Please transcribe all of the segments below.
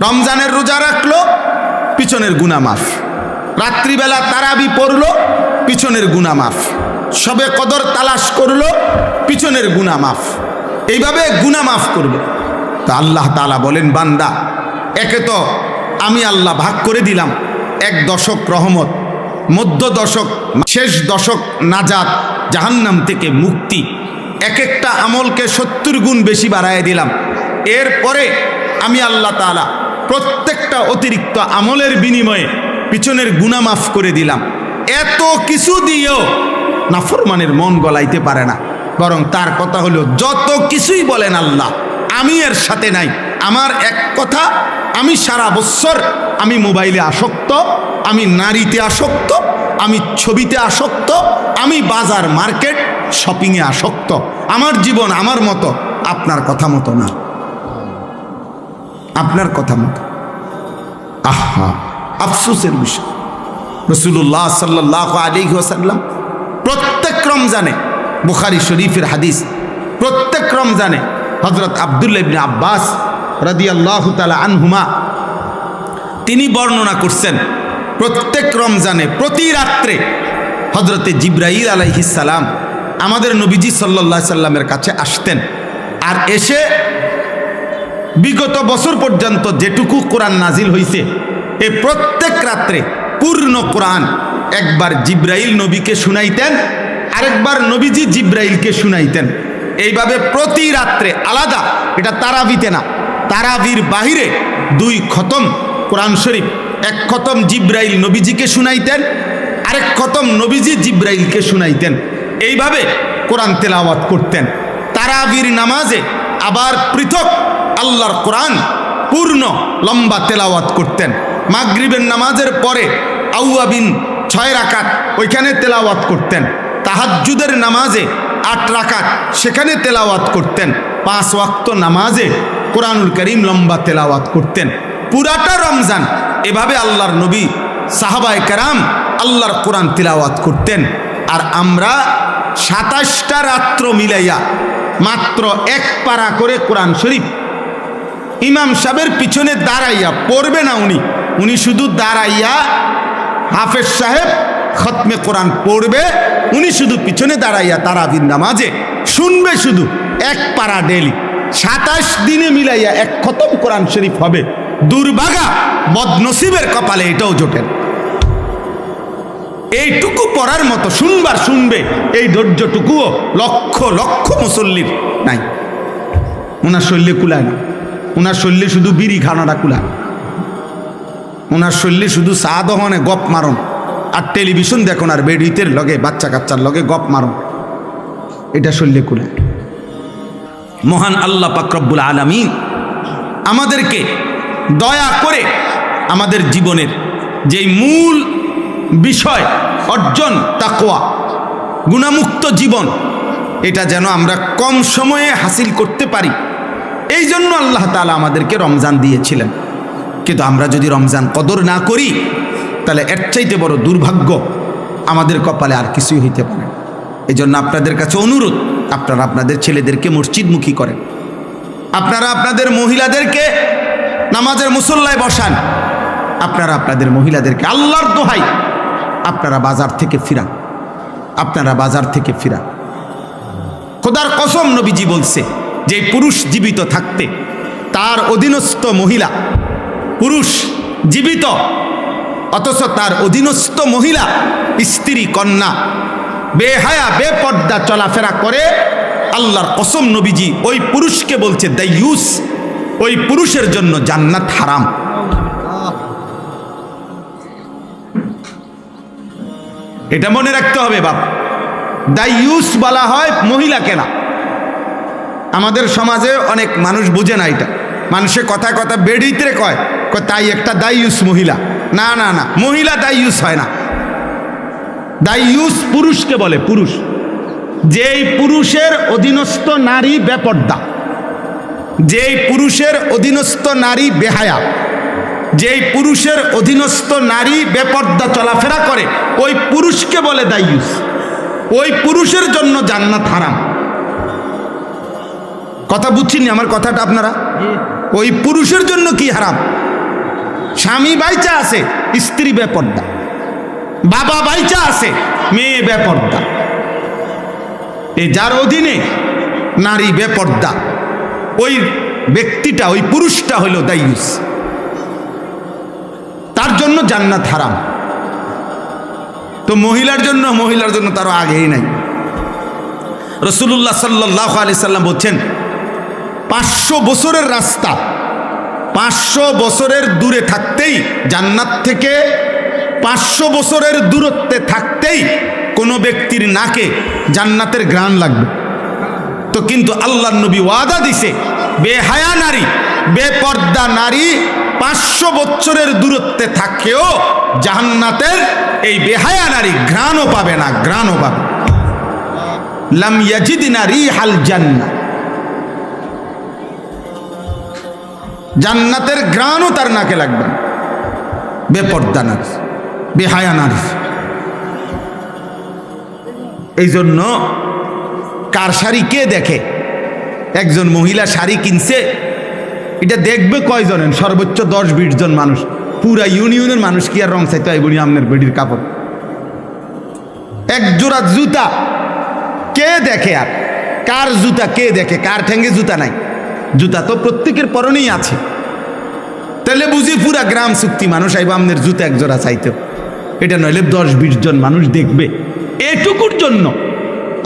রমজানের রোজা রাখলো, পিছনের গুনাহ মাফ। রাত্রিবেলা তারাবি পড়লো, পিছনের গুনাহ মাফ। শবে কদর তালাশ করলো, পিছনের গুনাহ মাফ। এইভাবে গুনাহ মাফ করবে। তা আল্লাহ তাআলা বলেন, বান্দা, একে তো আমি আল্লাহ ভাগ করে দিলাম 1 দশক রহমত, মধ্য দশক, শেষ দশক নাজাত, জাহান্নাম থেকে মুক্তি। এক একটা আমলকে 70 গুণ বেশি বাড়ায় দিলাম। এরপরে আমি আল্লাহ তাআলা প্রত্যেকটা অতিরিক্ত আমলের বিনিময়ে পিছনের গুনাহ মাফ করে দিলাম। এত কিছু দিয়েও নাফরমানের মন গলাইতে পারে না, বরং তার কথা হলো, যত কিছুই বলেন আল্লাহ, আমি এর সাথে নাই। আমার এক কথা, আমি সারা বছর আমি মোবাইলে আসক্ত, আমি নারীতে আসক্ত, আমি ছবিতে আসক্ত, আমি বাজার মার্কেট শপিংয়ে আসক্ত। আমার জীবন আমার মতো, আপনার কথা মতো না, আপনার কথা মতো। আহা, আফসোসের বিষয়। রাসূলুল্লাহ সাল্লাল্লাহু আলাইহি ওয়াসাল্লাম প্রত্যেক রমজানে, বুখারী শরীফের হাদিস, প্রত্যেক রমজানে হযরত আব্দুল্লাহ ইবনে আব্বাস রাদিয়াল্লাহু তাআলা আনহুমা তিনি বর্ণনা করছেন, প্রত্যেক রমজানে প্রতি রাত্রে হযরতে জিবরাইল আলাইহিস সালাম আমাদের নবীজি সাল্লাল্লাহু আলাইহি সাল্লামের কাছে আসতেন। আর এসে বিগত বছর পর্যন্ত যেটুকু কোরআন নাজিল হয়েছে, এই প্রত্যেক রাত্রে পূর্ণ কোরআন একবার জিবরাইল নবীকে শুনাইতেন, আরেকবার নবীজি জিবরাইলকে শুনাইতেন। এইভাবে প্রতি রাত্রে আলাদা। এটা তারাবিতে না, তারাবির বাহিরে 2 খতম কোরআন শরীফ, 1 খতম জিবরাইল নবীজিকে শুনাইতেন, আরেক খতম নবীজি জিবরাইলকে শুনাইতেন। এইভাবে কোরআন তেলাওয়াত করতেন। তারাবির নামাজে আবার পৃথক আল্লাহর কোরআন পূর্ণ লম্বা তেলাওয়াত করতেন। মাগরিবের নামাজের পরে আউয়াবিন 6 রাকাত ওইখানে তেলাওয়াত করতেন। তাহাজ্জুদের নামাজে 8 রাকাত সেখানে তেলাওয়াত করতেন। 5 ওয়াক্ত নামাজে কোরআনুল কারীম লম্বা তেলাওয়াত করতেন। পুরাটা রমজান এভাবে আল্লাহর নবী, সাহাবায়ে কেরাম আল্লাহর কোরআন তেলাওয়াত করতেন। আর আমরা 27টা রাত্র মিলাইয়া মাত্র 1 পারা করে কোরআন শরীফ ইমাম সাহেবের পিছনে দাঁড়াইয়া পড়বে না, উনি শুধু দাঁড়াইয়া হাফেজ সাহেব খতমে কোরআন পড়বে, উনি শুধু পিছনে দাঁড়াইয়া তারাবির নামাজে শুনবে, শুধু 1 পারা ডেলি। 27 দিনে মিলাইয়া 1 খতম কোরআন শরীফ হবে। দুর্ভাগা বদনসিবের কপালে এটাও জোটেন। এইটুকু পড়ার মতো শুনবার শুনবে, এই ধৈর্যটুকুও লক্ষ লক্ষ মুসল্লির নাই। ওনার শরীরে কুলায় না, ওনার শরীরে শুধু বিড়ি খানাটা কুলায়, ওনার শরীরে শুধু চা দহনে গপ মারন আর টেলিভিশন দেখুন আর বেডিতের লগে বাচ্চা কাচ্চার লগে গপ মারন, এটা শরীরে কুলায়। মহান আল্লাহ পাক রব্বুল আলামিন আমাদেরকে দয়া করে আমাদের জীবনের যেই মূল বিষয় অর্জন, তাকওয়া, গুনাহমুক্ত জীবন, এটা যেন আমরা কম সময়ে হাসিল করতে পারি, এই জন্য আল্লাহ তাআলা আমাদেরকে রমজান দিয়েছিলেন। কিন্তু আমরা যদি রমজান কদর না করি, তাহলে এর চাইতে বড় দুর্ভাগ্য আমাদের কপালে আর কিছুই হইতে পারে। এই জন্য আপনাদের কাছে অনুরোধ, আপনারা আপনাদের ছেলেদেরকে মসজিদমুখী করেন, আপনারা আপনাদের মহিলাদেরকে নামাজের মুসল্লায় বসান, আপনারা আপনাদের মহিলাদেরকে আল্লাহর দোহাই আপনারা বাজার থেকে ফিরান, আপনারা বাজার থেকে ফিরান। খোদার কসম, নবীজি বলছে যে পুরুষ জীবিত থাকতে তার অধীনস্থ মহিলা, পুরুষ জীবিত অথচ তার অধীনস্থ মহিলা, স্ত্রী, কন্যা বেহায়া বেপর্দা চলাফেরা করে, আল্লাহর কসম নবীজি ওই পুরুষকে বলছে দাইয়ুস, ওই পুরুষের জন্য জান্নাত হারাম। এটা মনে রাখতে হবে বাপ। দাইয়ুস বলা হয় মহিলাকে না। আমাদের সমাজে অনেক মানুষ বুঝে না এটা, মানুষে কথায় কথা বেড়িতে কয় তাই একটা দাইয়ুস মহিলা। না না না, মহিলা দাইয়ুস হয় না, দাইয়ুস পুরুষকে বলে। পুরুষ, যেই পুরুষের অধীনস্থ নারী বেপর্দা, যেই পুরুষের অধীনস্থ নারী বেহায়া, যেই পুরুষের অধীনস্থ নারী বেপর্দা চলাফেরা করে, ওই পুরুষকে বলে দাইয়ুস। ওই পুরুষের জন্য জান্নাত হারাম। কথা বুঝছেন আমার কথাটা আপনারা? ওই পুরুষের জন্য কি হারাম? স্বামী বাইচা আছে, স্ত্রী বেপর্দা, বাবা বাইচা আছে, মেয়ে বেপর্দা। এই যার অধীনে নারী বেপর্দা, ওই ব্যক্তিটা, ওই পুরুষটা হলো দায়ুস, তার জন্য জান্নাত হারাম। তো মহিলার জন্য তারও আগেই নাই। রাসূলুল্লাহ সাল্লাল্লাহু আলাইহি সাল্লাম বলছেন 500 বছরের রাস্তা, 500 বছরের দূরে থাকতেই, জান্নাত থেকে 500 বছরের দূরত্বে থাকতেই কোনো ব্যক্তির নাকে জান্নাতের ঘ্রাণ লাগবে। তো কিন্তু আল্লাহর নবী ওয়াদা দিছে, বেহায়া নারী, বেপর্দা নারী 500 বছরের দূরত্বে থাকেও জান্নাতের এই বেহায়া নারী ঘ্রাণও পাবে না, ঘ্রাণও পাবে। লাম ইয়াজিদনা রিহাল জান্নাহ, জান্নাতের ঘ্রাণও তার নাকে লাগবে না। বেপর্দা নারী, বেহায়া নারী। এই জন্য কার শাড়ি কে দেখে? একজন মহিলা শাড়ি কিনছে, এটা দেখবে কয়জনের? সর্বোচ্চ 10-20 জন মানুষ। পুরা ইউনিয়নের মানুষ কি আর রং চাইতে হয় বলি আপনার বেডির কাপড়? এক জোড়া জুতা কে দেখে? আর কার জুতা কে দেখে? কার ঠ্যাঙ্গে জুতা নাই? জুতা তো প্রত্যেকের পরনেই আছে। তাহলে বুঝি পুরা গ্রাম চুক্তি মানুষ আইব আপনার জুতা এক জোড়া চাইতে। এটা নইলে 10-20 জন মানুষ দেখবে এটুকুর জন্য।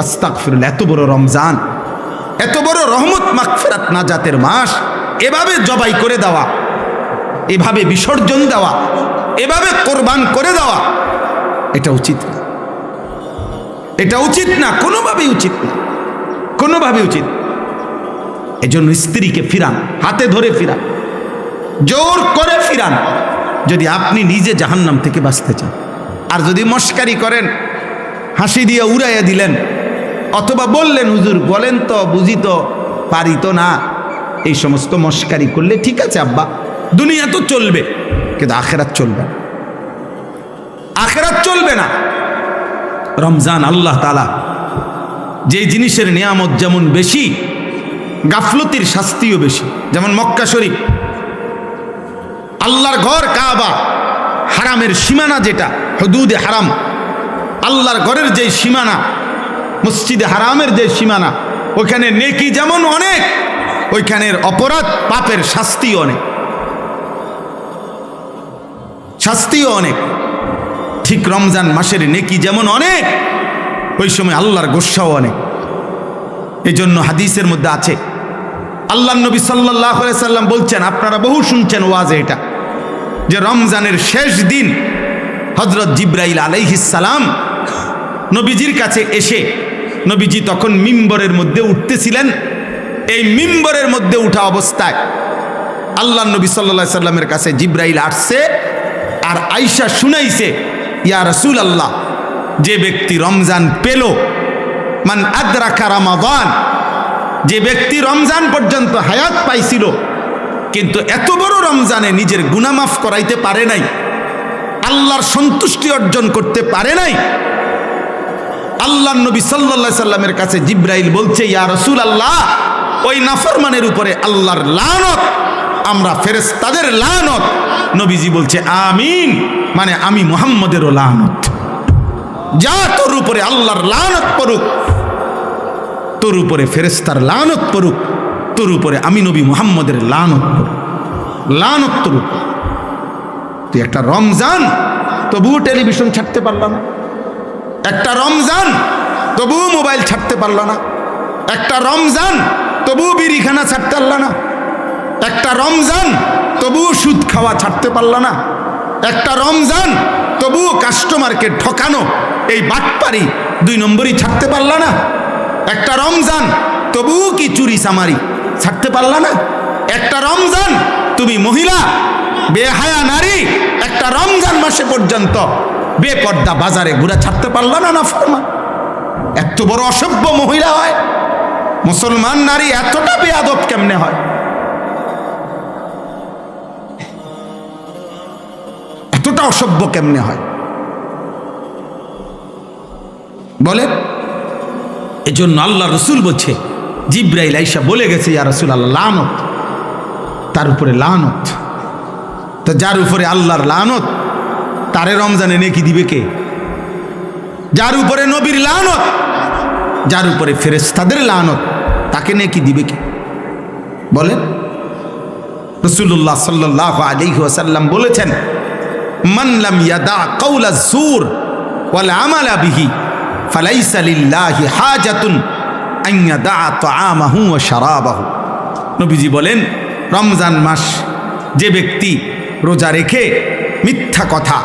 আস্তাগফিরুল্লাহ। এত বড় রমজান, এত বড় রহমত, মাগফিরাত, নাজাতের মাস, এভাবে জবাই করে দেওয়া, এভাবে বিসর্জন দেওয়া, এভাবে কোরবান করে দেওয়া, এটা উচিত না। এটা উচিত না, কোনোভাবেই উচিত না, কোনোভাবে উচিত। এজন্য স্ত্রীকে ফিরান, হাতে ধরে ফিরান, জোর করে ফিরান, যদি আপনি নিজে জাহান্নাম থেকে বাঁচতে চান। আর যদি মস্কারি করেন, হাসি দিয়ে উড়াইয়া দিলেন, অথবা বললেন হুজুর বলেন তো, বুঝি তো, পারি তো না, এই সমস্ত মস্কারি করলে ঠিক আছে আব্বা, দুনিয়া তো চলবে, কিন্তু আখেরাত চলবে না, আখেরাত চলবে না। রমজান আল্লাহ তাআলা যে জিনিসের নিয়ামত যেমন বেশি, গাফলতির শাস্তিও বেশি। যেমন মক্কা শরীফ, আল্লাহর ঘর কাবা, হারামের সীমানা যেটা, হুদুদে হারাম, আল্লাহর ঘরের যে সীমানা, মসজিদে হারামের যে সীমানা, ওইখানে নেকি যেমন অনেক, ওইখানের অপরাধ পাপের শাস্তিও অনেক, শাস্তিও অনেক। ঠিক রমজান মাসের নেকি যেমন অনেক, ওই সময় আল্লাহর গোস্বাও অনেক। এই জন্য হাদিসের মধ্যে আছে, আল্লাহ নবী সাল্লাল্লাহু আলাইহি সাল্লাম বলছেন, আপনারা বহু শুনছেন ওয়াজে এটা, যে রমজানের শেষ দিন হযরত জিবরাইল আলাইহিস সালাম নবীজির কাছে এসে, নবীজি তখন মিম্বরের মধ্যে উঠতেছিলেন, এই মিম্বরের মধ্যে উঠা অবস্থায় আল্লাহ নবী সাল্লাল্লাহু আলাইহি সাল্লামের কাছে জিবরাইল আসছে, আর আয়েশা শুনাইছে, ইয়া রাসূলুল্লাহ, যে ব্যক্তি রমজান পেল, মান আদরাকা রমাদান, যে ব্যক্তি রমজান পর্যন্ত হায়াত পাইছিল, কিন্তু এত বড় রমজানে নিজের গুনাহ মাফ করাইতে পারে নাই, আল্লাহর সন্তুষ্টি অর্জন করতে পারে নাই, আল্লাহ নবী সাল্লাল্লাহু আলাইহি সাল্লামের কাছে জিবরাইল বলছে, ইয়া রাসূলুল্লাহ, ওই নাফরমানের উপরে আল্লাহর লানত, আমরা ফেরেশতাদের লানত। নবীজি বলছে আমিন, মানে আমি মুহাম্মদেরও লানত। যা তোর উপরে আল্লাহর লানত পড়ুক, তোর উপরে ফেরেশতার লানত পড়ুক, তোর উপরে আমি নবী মুহাম্মদের লানত পড়ুক, লানত তোর উপর। তুই একটা রমজান তবুও টেলিভিশন ছাড়তে পারল না, একটা রমজান তবুও মোবাইল ছাড়তে পারল না, একটা রমজান তবুও বিড়িখানা ছাড়তে পারল না, একটা রমজান তবুও সুদ খাওয়া ছাড়তে পারল না, একটা রমজান তবুও কাস্টমারকে ঠকানো, এই বাটপারি 2 নম্বরই ছাড়তে পারল না, একটা রমজান তবুও কি চুরি চামারি ছাড়তে পারল না, একটা রমজান তুমি মহিলা বেহায়া নারী একটা রমজান মাসে পর্যন্ত বেপর্দা বাজারে ঘুরে ছাড়তে পারল না। না ফরমান, এত বড় অসভ্য মহিলা হয় মুসলমান নারী, এতটা বেয়াদব কেমনে হয়? এতটা অসভ্য কেমনে হয় বলে? এজন্য আল্লাহ রসুল বলছে, জিবরাইল আইসা বলে গেছে, ইয়া রাসূলুল্লাহ, লানত, তার উপরে লানত, তো যার উপরে আল্লাহর লানত তারে রমজানে নেকি দিবে কে? যার উপরে নবীর লানত, যার উপরে ফেরেশতাদের লানত, তাকে নেকি দিবে কে? বলেন। রাসূলুল্লাহ সাল্লাল্লাহু আলাইহি ওয়াসাল্লাম বলেছেন, মান লাম ইয়াদা কাওলা যুর ওয়াল আমালা বিহি ফালাইসা লিল্লাহি হাজাতুন আন ইয়াদা তাআমাহু ওয়া শারাবাহু। নবীজি বলেন, রমজান মাস যে ব্যক্তি রোজা রেখে মিথ্যা কথা,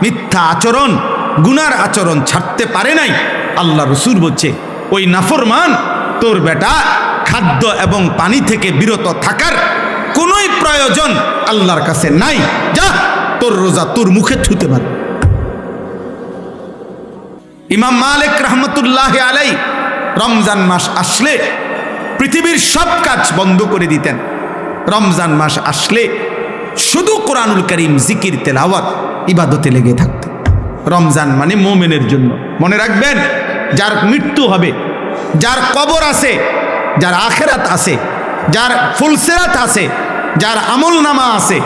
মিথ্যা আচরণ, গুনার আচরণ ছাড়তে পারে নাই, আল্লাহ রসুল বলছে ওই নাফরমান তোর বেটা খাদ্য এবং পানি থেকে বিরত থাকার কোনোই প্রয়োজন আল্লাহর কাছে নাই, যা তোর রোজা তোর মুখে থুতে পারে। ইমাম মালিক রহমতুল্লাহ আলাই রমজান মাস আসলে পৃথিবীর সব কাজ বন্ধ করে দিতেন। রমজান মাস আসলে শুধু কোরআনুল কারীম, জিকির, তেলাওয়াত, ইবাদতে লেগে থাকতেন। রমজান মানে মুমিনের জন্য। মনে রাখবেন, যার মৃত্যু হবে, যার কবর আছে, যার আখিরাত আছে, যার ফুলসিরাত আছে, যার আমল নামা আছে,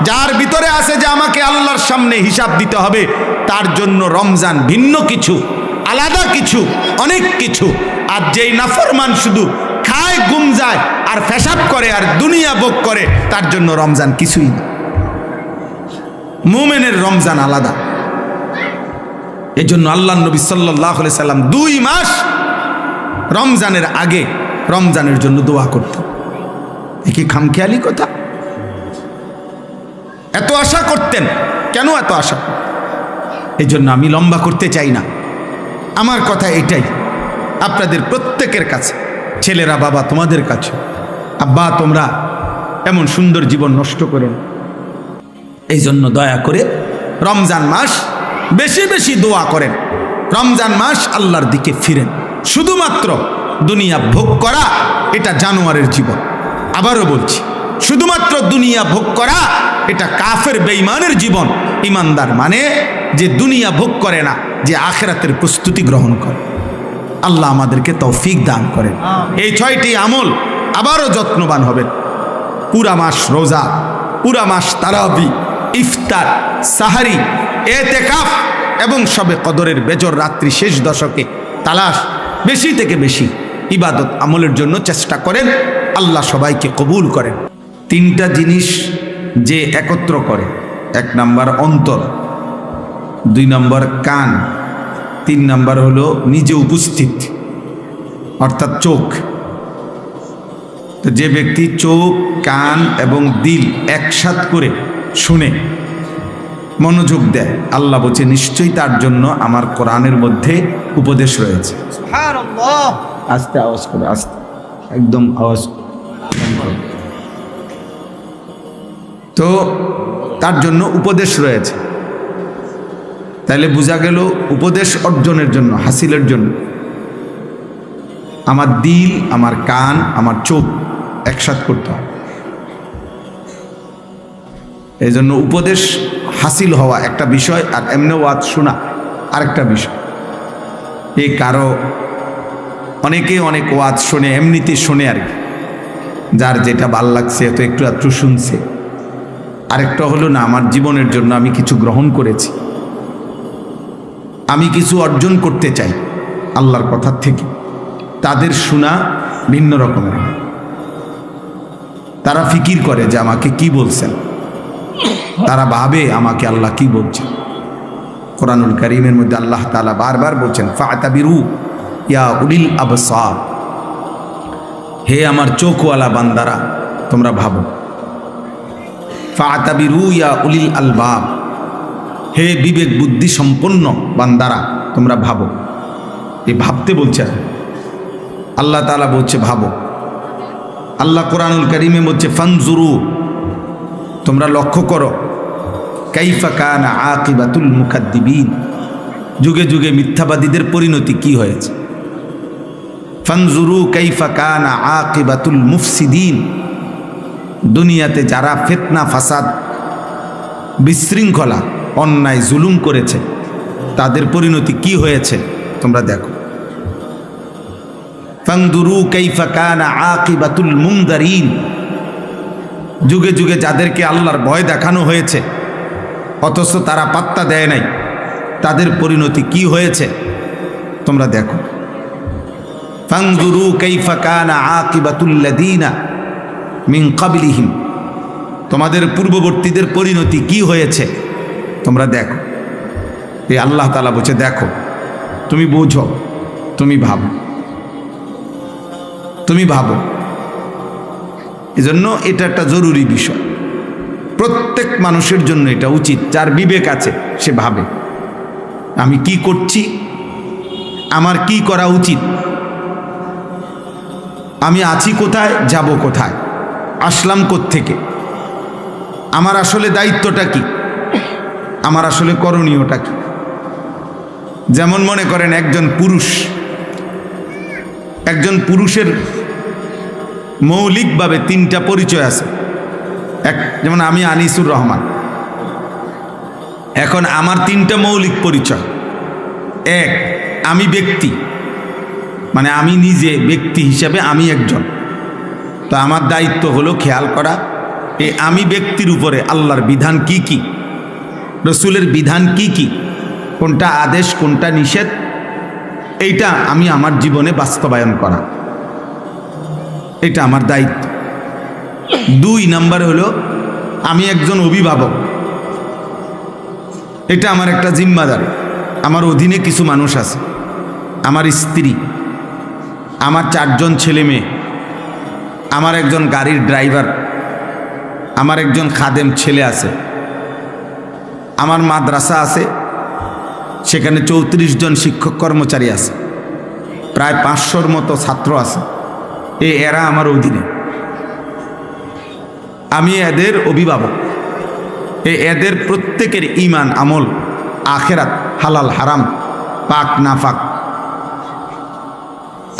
যার ভিতরে আছে যে আমাকে আল্লাহর সামনে হিসাব দিতে হবে, তার জন্য রমজান ভিন্ন কিছু, আলাদা কিছু, অনেক কিছু। আর যেই নাফরমান শুধু খায়, ঘুম যায় আর পেশাব করে আর দুনিয়া ভোগ করে, তার জন্য রমজান কিছুই না। মুমিনের রমজান আলাদা। এই জন্য আল্লাহ নবী সাল্লাল্লাহু আলাইহি সাল্লাম 2 মাস রমজানের আগে রমজানের জন্য দোয়া করতেন। এ কি খামখেয়ালি কথা? এত আশা করতেন কেন? এত আশা? এই জন্য আমি লম্বা করতে চাই না, আমার কথা এটাই, আপনাদের প্রত্যেকের কাছে, ছেলেরা, বাবা তোমাদের কাছে, আব্বা তোমরা এমন সুন্দর জীবন নষ্ট করেন। এই জন্য দয়া করে রমজান মাস বেশি বেশি দোয়া করেন। রমজান মাস আল্লাহর দিকে ফিরেন। শুধুমাত্র দুনিয়া ভোগ করা এটা জানোয়ারের জীবন। আবারও বলছি, শুধুমাত্র দুনিয়া ভোগ করা এটা কাফের বেঈমানের জীবন। ইমানদার মানে যে দুনিয়া ভোগ করে না, যে আখিরাতের প্রস্তুতি গ্রহণ করে। আল্লাহ আমাদেরকে তৌফিক দান করেন। এই 6টি আমল আবারও যত্নবান হবেন। পুরা মাস রোজা, পুরা মাস তারাবি, ইফতার, সাহারি, এতেকাফ এবং শবে কদরের বেজর রাত্রি শেষ দশকে তালাশ, বেশি থেকে বেশি ইবাদত আমলের জন্য চেষ্টা করেন। আল্লাহ সবাইকে কবুল করেন। 3টা জিনিস যে একত্র করে, 1 নাম্বার অন্তর, 2 নাম্বার কান, 3 নাম্বার হলো নিজে উপস্থিত অর্থাৎ চোখ। তো যে ব্যক্তি চোখ, কান এবং দিল একসাথ করে শুনে, মনোযোগ দেয়, আল্লাহ বলছে নিশ্চয়ই তার জন্য আমার কোরআনের মধ্যে উপদেশ রয়েছে। সুবহানাল্লাহ। আস্তে আওয়াজ করে, আস্তে, একদম আওয়াজ। তো তার জন্য উপদেশ রয়েছে। তাইলে বোঝা গেল উপদেশ অর্জনের জন্য, হাসিলের জন্য আমার দিল, আমার কান, আমার চোখ একসাথ করতে হয়। এই জন্য উপদেশ হাসিল হওয়া একটা বিষয়, আর এমনি ওয়াজ শোনা আরেকটা বিষয়। এই কারো অনেকে অনেক ওয়াজ শোনে, এমনিতে শোনে আর কি, যার যেটা ভাল লাগছে তো একটু একটু শুনছে। আরেকটা হলো না, আমার জীবনের জন্য আমি কিছু গ্রহণ করেছি, আমি কিছু অর্জন করতে চাই আল্লাহর কথা থেকে। তাদের শোনা ভিন্ন রকমের। তারা ফিকির করে যে আমাকে কি বলছেন, তারা ভাবে আমাকে আল্লাহ কি বলছেন। কোরআনুল কারীমের মধ্যে আল্লাহ তাআলা বারবার বলছেন, ফাতাবিরু ইয়া উলিল আবসার, হে আমার চোখওয়ালা বান্দারা তোমরা ভাবো। ফাতাবিরু ইয়া উলিল আলবাব, হে বিবেক বুদ্ধি সম্পন্ন বান্দারা তোমরা ভাবো। এই ভাবতে বলছে আল্লাহ তাআলা, বলছে ভাবো। আল্লাহ কোরআনুল কারীমে বলছে ফানজুরু, তোমরা লক্ষ্য করো, কাইফা কানা আকিবাতুল মুকাদ্দিবিন, যুগে যুগে মিথ্যাবাদীদের পরিণতি কি হয়েছে। ফানজুরু কাইফা কানা আকিবাতুল মুফসিদিন, দুনিয়াতে যারা ফিতনা, ফাসাদ, বিশৃঙ্খলা, অন্যায়, জুলুম করেছে তাদের পরিণতি কি হয়েছে তোমরা দেখো। ফানজুরু কাইফা কানা আকিবাতুল মুনদারিন, যুগে যুগে যাদেরকে আল্লাহর ভয় দেখানো হয়েছে অথচ তারা পাত্তা দেয় নাই, তাদের পরিণতি কি হয়েছে তোমরা দেখো। ফানজুরু কাইফা কানা আকিবাতুল্লাযীনা মিন ক্বাবলিহিম, তোমাদের পূর্ববর্তীদের পরিণতি কি হয়েছে তোমরা দেখো। এই আল্লাহ তাআলা বলছে দেখো, তুমি বোঝো, তুমি ভাবো, তুমি ভাবো। এজন্য এটা একটা জরুরি বিষয়, প্রত্যেক মানুষের জন্য এটা উচিত। যার বিবেক আছে সে ভাবে আমি কি করছি, আমার কি করা উচিত, আমি আছি কোথায়, যাব কোথায়, আসলাম কোত্থেকে, আমার আসলে দায়িত্বটা কি, আমার আসলে করণীয়টা কি। যেমন মনে করেন একজন পুরুষের মৌলিকভাবে তিনটা পরিচয় আছে। যেমন আমি আনিসুর রহমান, এখন আমার তিনটা মৌলিক পরিচয়। এক, আমি ব্যক্তি, মানে আমি নিজে ব্যক্তি হিসাবে আমি একজন, তো আমার দায়িত্ব হলো খেয়াল করা এই আমি ব্যক্তির উপরে আল্লাহর বিধান কি কি, রসুলের বিধান কি কি, কোনটা আদেশ কোনটা নিষেধ, এইটা আমি আমার জীবনে বাস্তবায়ন করা, এটা আমার দায়িত্ব। 2 নাম্বার হলো আমি একজন অভিভাবক, এটা আমার একটা জিম্মাদারি। আমার অধীনে কিছু মানুষ আছে, আমার স্ত্রী, আমার 4 জন ছেলে মেয়ে, আমার একজন গাড়ির ড্রাইভার, আমার একজন খাদেম ছেলে আছে, আমার মাদ্রাসা আছে, সেখানে 34 জন শিক্ষক কর্মচারী আছে, প্রায় 500-র মতো ছাত্র আছে। এরা আমার অধীনে, আমি এদের অভিভাবক। এদের প্রত্যেকের ঈমান আমল আখেরাত হালাল হারাম পাক না পাক,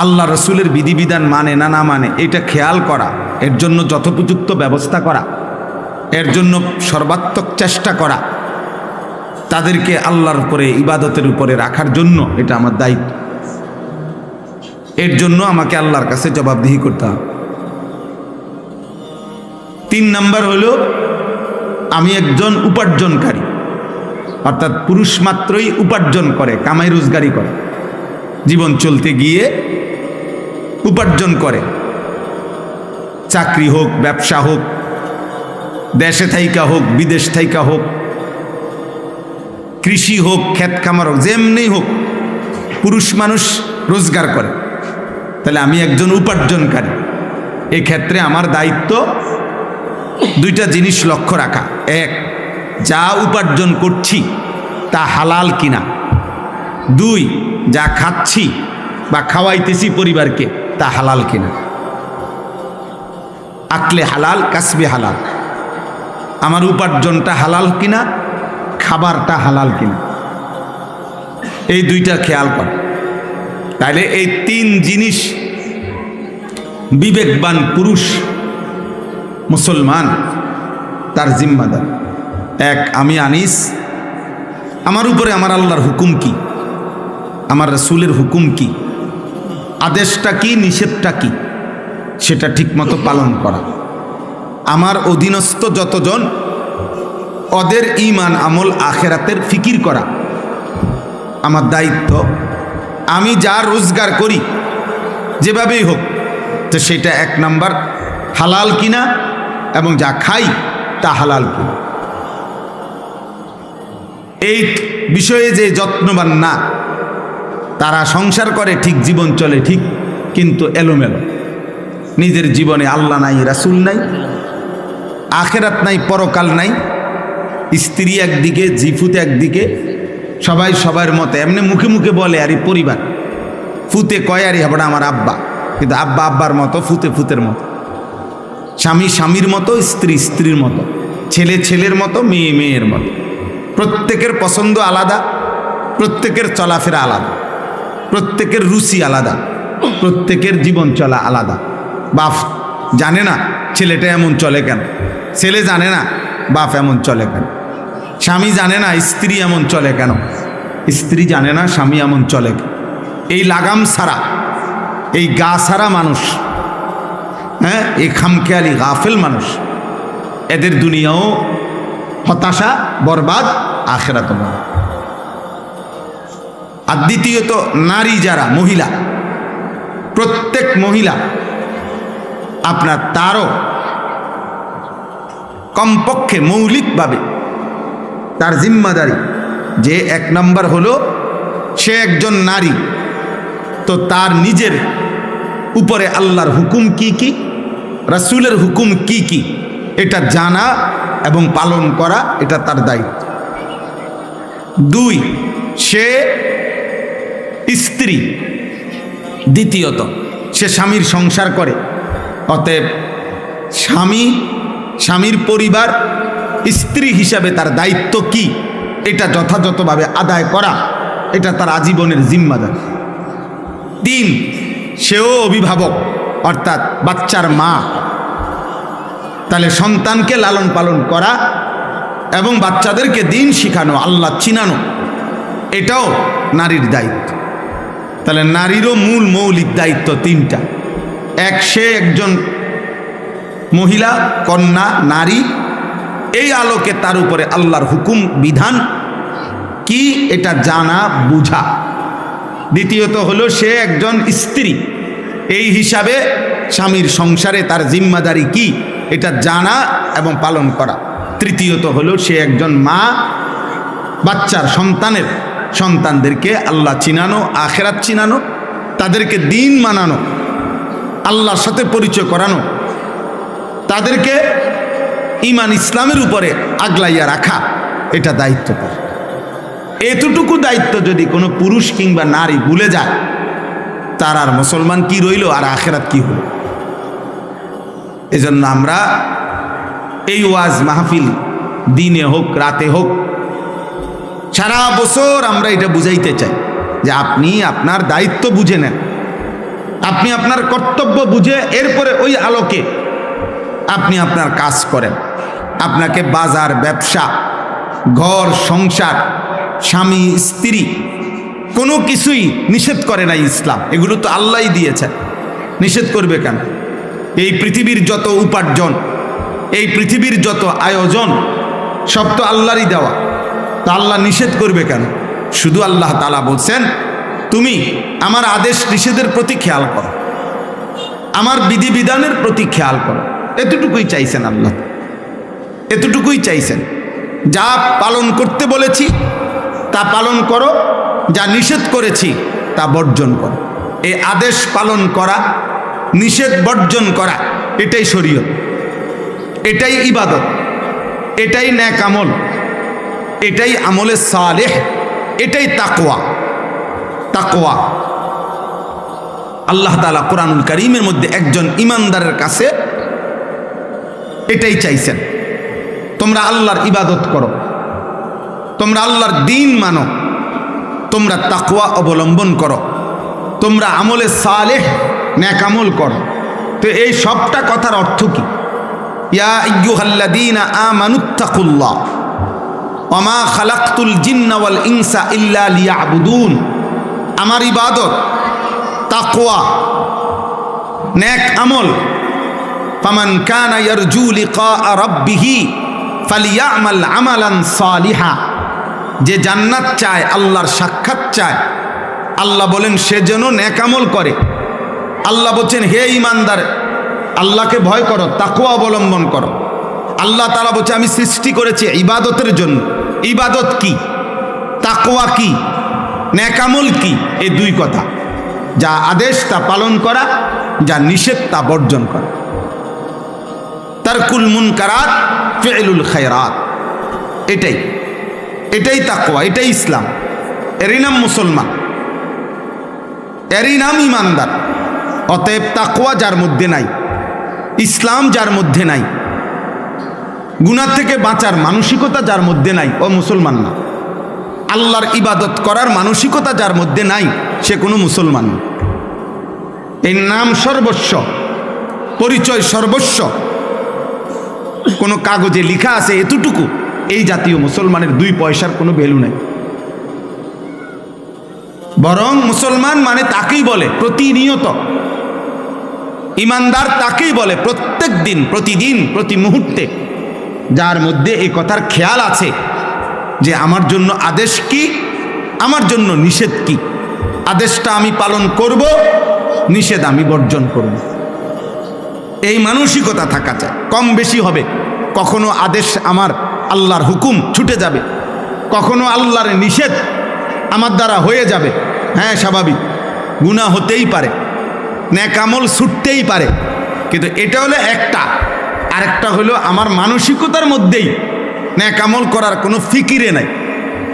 আল্লাহ রসুলের বিধিবিধান মানে না না মানে, এটা খেয়াল করা, এর জন্য যথোপযুক্ত ব্যবস্থা করা, এর জন্য সর্বাত্মক চেষ্টা করা, তাদেরকে আল্লাহর উপরে ইবাদতের উপরে রাখার জন্য এটা আমার দায়িত্ব। এর জন্য আমাকে আল্লাহর কাছে জবাবদিহি করতে হবে। 3 নাম্বার হলো আমি একজন উপার্জনকারী, অর্থাৎ পুরুষ মাত্রই উপার্জন করে, কামাই রোজগারি করে, জীবন চলতে গিয়ে উপার্জন করে, চাকরি হোক, ব্যবসা হোক, দেশে থাইকা হোক, বিদেশ থাইকা হোক, কৃষি হোক, ক্ষেত খামার হোক, যেমনি হোক পুরুষ মানুষ রোজগার করে। তাহলে আমি একজন উপার্জনকারী, এক্ষেত্রে আমার দায়িত্ব 2টা জিনিস লক্ষ্য রাখা। 1, যা উপার্জন করছি তা হালাল কিনা। 2, যা খাচ্ছি বা খাওয়াইতেছি পরিবারকে তা হালাল কিনা। আকলে হালাল, কাসবে হালাল, আমার উপার্জনটা হালাল কিনা, খাবারটা হালাল কিনা, এই 2টা খেয়াল কর। তাহলে এই 3 জিনিস বিবেকবান পুরুষ মুসলমান তার জিম্মাদার। 1, আমি আনিস, আমার উপরে আমার আল্লাহর হুকুম কি, আমার রাসূলের হুকুম কি, আদেশটা কি, নিষেধটা কি, সেটা ঠিকমতো পালন করা। আমার অধীনস্থ যতজন, ওদের ঈমান আমল আখেরাতের ফিকির করা আমার দায়িত্ব। আমি যা রোজগার করি যেভাবেই হোক, তো সেটা 1 নাম্বার হালাল কিনা, এবং যা খাই তা হালাল কিনা। এই বিষয়ে যে যত্নবান না, তারা সংসার করে ঠিক, জীবন চলে ঠিক, কিন্তু এলোমেলো, নিজের জীবনে আল্লাহ নাই, রাসূল নাই, আখেরাত নাই, পরকাল নাই, স্ত্রী একদিকে, জিফুত একদিকে, সবাই সবার মতে এমনি মুখে মুখে বলে আরে পরিবার, ফুতে কয় আরে হাবড়া আমার আব্বা, কিন্তু আব্বা আব্বার মতো, ফুতে ফুতের মতো, স্বামী স্বামীর মতো, স্ত্রী স্ত্রীর মতো, ছেলে ছেলের মতো, মেয়ে মেয়ের মতো। প্রত্যেকের পছন্দ আলাদা, প্রত্যেকের চলাফেরা আলাদা, প্রত্যেকের রুচি আলাদা, প্রত্যেকের জীবন চলা আলাদা। বাপ জানে না ছেলেটা এমন চলে কেন, ছেলে জানে না বাপ এমন চলে কেন, স্বামী জানে না স্ত্রী এমন চলে কেন, স্ত্রী জানে না স্বামী এমন চলে কেন। এই লাগাম ছাড়া, এই গা ছাড়া মানুষ, এই খামখেয়ালি গাফেল মানুষ এদের দুনিয়াও হতাশা, বরবাদ, আখিরাতও বরবাদ। আর দ্বিতীয়ত নারী যারা, মহিলা, প্রত্যেক মহিলা আপনার তারও কমপক্ষে মৌলিকভাবে তার জিম্মাদারি যে 1 নম্বর হলো সে একজন নারী, তো তার নিজের উপরে আল্লাহর হুকুম কি কি, রাসূলের হুকুম কি কি, এটা জানা এবং পালন করা, এটা তার দায়িত্ব। 2, সে স্ত্রী, দ্বিতীয়ত সে স্বামীর সংসার করে, অতএব স্বামীর পরিবার, স্ত্রী হিসাবে তার দায়িত্ব কি, এটা যথাযথভাবে আদায় করা, এটা তার আজীবনের জিম্মাদারি। 3, সেও অভিভাবক, অর্থাৎ বাচ্চার মা, তাহলে সন্তানকে লালন পালন করা এবং বাচ্চাদেরকে দিন শিখানো, আল্লাহ চিনানো, এটাও নারীর দায়িত্ব। তাহলে নারীরও মূল মৌলিক দায়িত্ব 3টা। সে একজন মহিলা, কন্যা, নারী, এই আলোকে তার উপরে আল্লাহর হুকুম বিধান কি এটা জানা বুঝা। দ্বিতীয়ত হলো সে একজন স্ত্রী, এই হিসাবে স্বামীর সংসারে তার জিম্মাদারি কি এটা জানা এবং পালন করা। তৃতীয়ত হলো সে একজন মা, বাচ্চার সন্তানদেরকে আল্লাহ চিনানো, আখিরাত চিনানো, তাদেরকে দিন মানানো, আল্লাহর সাথে পরিচয় করানো, তাদেরকে ঈমান ইসলামের উপরে আগলাইয়া রাখা, এটা দায়িত্ব তার। এতটুকু দায়িত্ব যদি কোনো পুরুষ কিংবা নারী ভুলে যায়, তার আর মুসলমান কি রইল, আর আখিরাত কি হলো? এজন্য আমরা এই ওয়াজ মাহফিল দিনে হোক রাতে হোক, সারা বছর আমরা এটা বুঝাইতে চাই যে আপনি আপনার দায়িত্ব বুঝে নেন, আপনি আপনার কর্তব্য বুঝে এরপরে ওই আলোকে আপনি আপনার কাজ করেন। আপনাকে বাজার, ব্যবসা, ঘর সংসার, স্বামী স্ত্রী কোনো কিছুই নিষেধ করে না ইসলাম, এগুলো তো আল্লাহই দিয়েছেন, নিষেধ করবে কেন? এই পৃথিবীর যত উপার্জন, এই পৃথিবীর যত আয়োজন, সব তো আল্লাহরই দেওয়া, তা আল্লাহ নিষেধ করবে কেন? শুধু আল্লাহ তাআলা বলছেন তুমি আমার আদেশ নিষেধের প্রতি খেয়াল করো, আমার বিধিবিধানের প্রতি খেয়াল করো, এতটুকুই চাইছেন আল্লাহ, এতটুকুই চাইছেন। যা পালন করতে বলেছি তা পালন করো, যা নিষেধ করেছি তা বর্জন করো। এই আদেশ পালন করা, নিষেধ বর্জন করা, এটাই শরীয়ত, এটাই ইবাদত, এটাই নেক আমল, এটাই আমলে সালেহ, এটাই তাকওয়া। তাকওয়া আল্লাহ তাআলা কোরআনুল কারীমের মধ্যে একজন ঈমানদারের কাছে এটাই চাইছেন, তোমরা আল্লাহর ইবাদত করো, তোমরা আল্লাহর দ্বীন মানো, তোমরা তাকওয়া অবলম্বন করো, তোমরা আমলে সালেহ নেক আমল করো। তো এই সবটা কথার অর্থ কি? ইয়া আইয়ুহাল্লাযীনা আমানুত্তাকুল্লাহ ওয়া মা খালাকতুল জিন্না ওয়াল ইনসা ইল্লা লিয়াবুদুন। আমার ইবাদত, তাকওয়া, নেক আমল। ফামান কানা ইয়ারজু লিকা রাব্বিহি ফালিয়ামাল আমালান সালিহা। যে জান্নাত চায়, আল্লাহর সাক্ষাৎ চায়, আল্লাহ বলেন সে যেন নেক আমল করে। আল্লাহ বলছেন হে ঈমানদার, আল্লাহকে ভয় করো, তাকওয়া অবলম্বন করো। আল্লাহ তাআলা বলছে আমি সৃষ্টি করেছি ইবাদতের জন্য। ইবাদত কি, তাকওয়া কি, নেক আমল কি? এই দুই কথা, যা আদেশ তা পালন করা, যা নিষেধ তা বর্জন করা। তারকুল মুনকারাত ফি'লুল খায়রাত, এটাই তাকওয়া, এটাই ইসলাম। এরই নাম মুসলমান, এরই নাম ঈমানদার। অতএব তাকওয়া যার মধ্যে নাই, ইসলাম যার মধ্যে নাই, গুনাহ থেকে বাঁচার মানসিকতা যার মধ্যে নাই, ও মুসলমান না। আল্লাহর ইবাদত করার মানসিকতা যার মধ্যে নাই, সে কোনো মুসলমান না। এই নাম সর্বস্ব, পরিচয় সর্বস্ব, কোনো কাগজে লেখা আছে এতটুকু, এই জাতীয় মুসলমানের 2 পয়সার কোনো ভ্যালু নাই। বরং মুসলমান মানে তাকেই বলে প্রতিনিয়ত, ঈমানদার তাকেই বলে প্রত্যেক দিন, প্রতিদিন, প্রতি মুহূর্তে যার মধ্যে এই কথার খেয়াল আছে যে আমার জন্য আদেশ কি, আমার জন্য নিষেধ কি, আদেশটা আমি পালন করব, নিষেধ আমি বর্জন করব। এই মানসিকতা থাকা চাই। কম বেশি হবে, কখনো আদেশ আমার আল্লাহর হুকুম ছুটে যাবে, কখনো আল্লাহর নিষেধ আমার দ্বারা হয়ে যাবে। হ্যাঁ, স্বাভাবিক, গুনাহ হতেই পারে, নেক আমল ছুটতেই পারে, কিন্তু এটা হলো একটা। আরেকটা হলো আমার মানসিকতার মধ্যেই নেক আমল করার কোনো ফিকিরে নাই,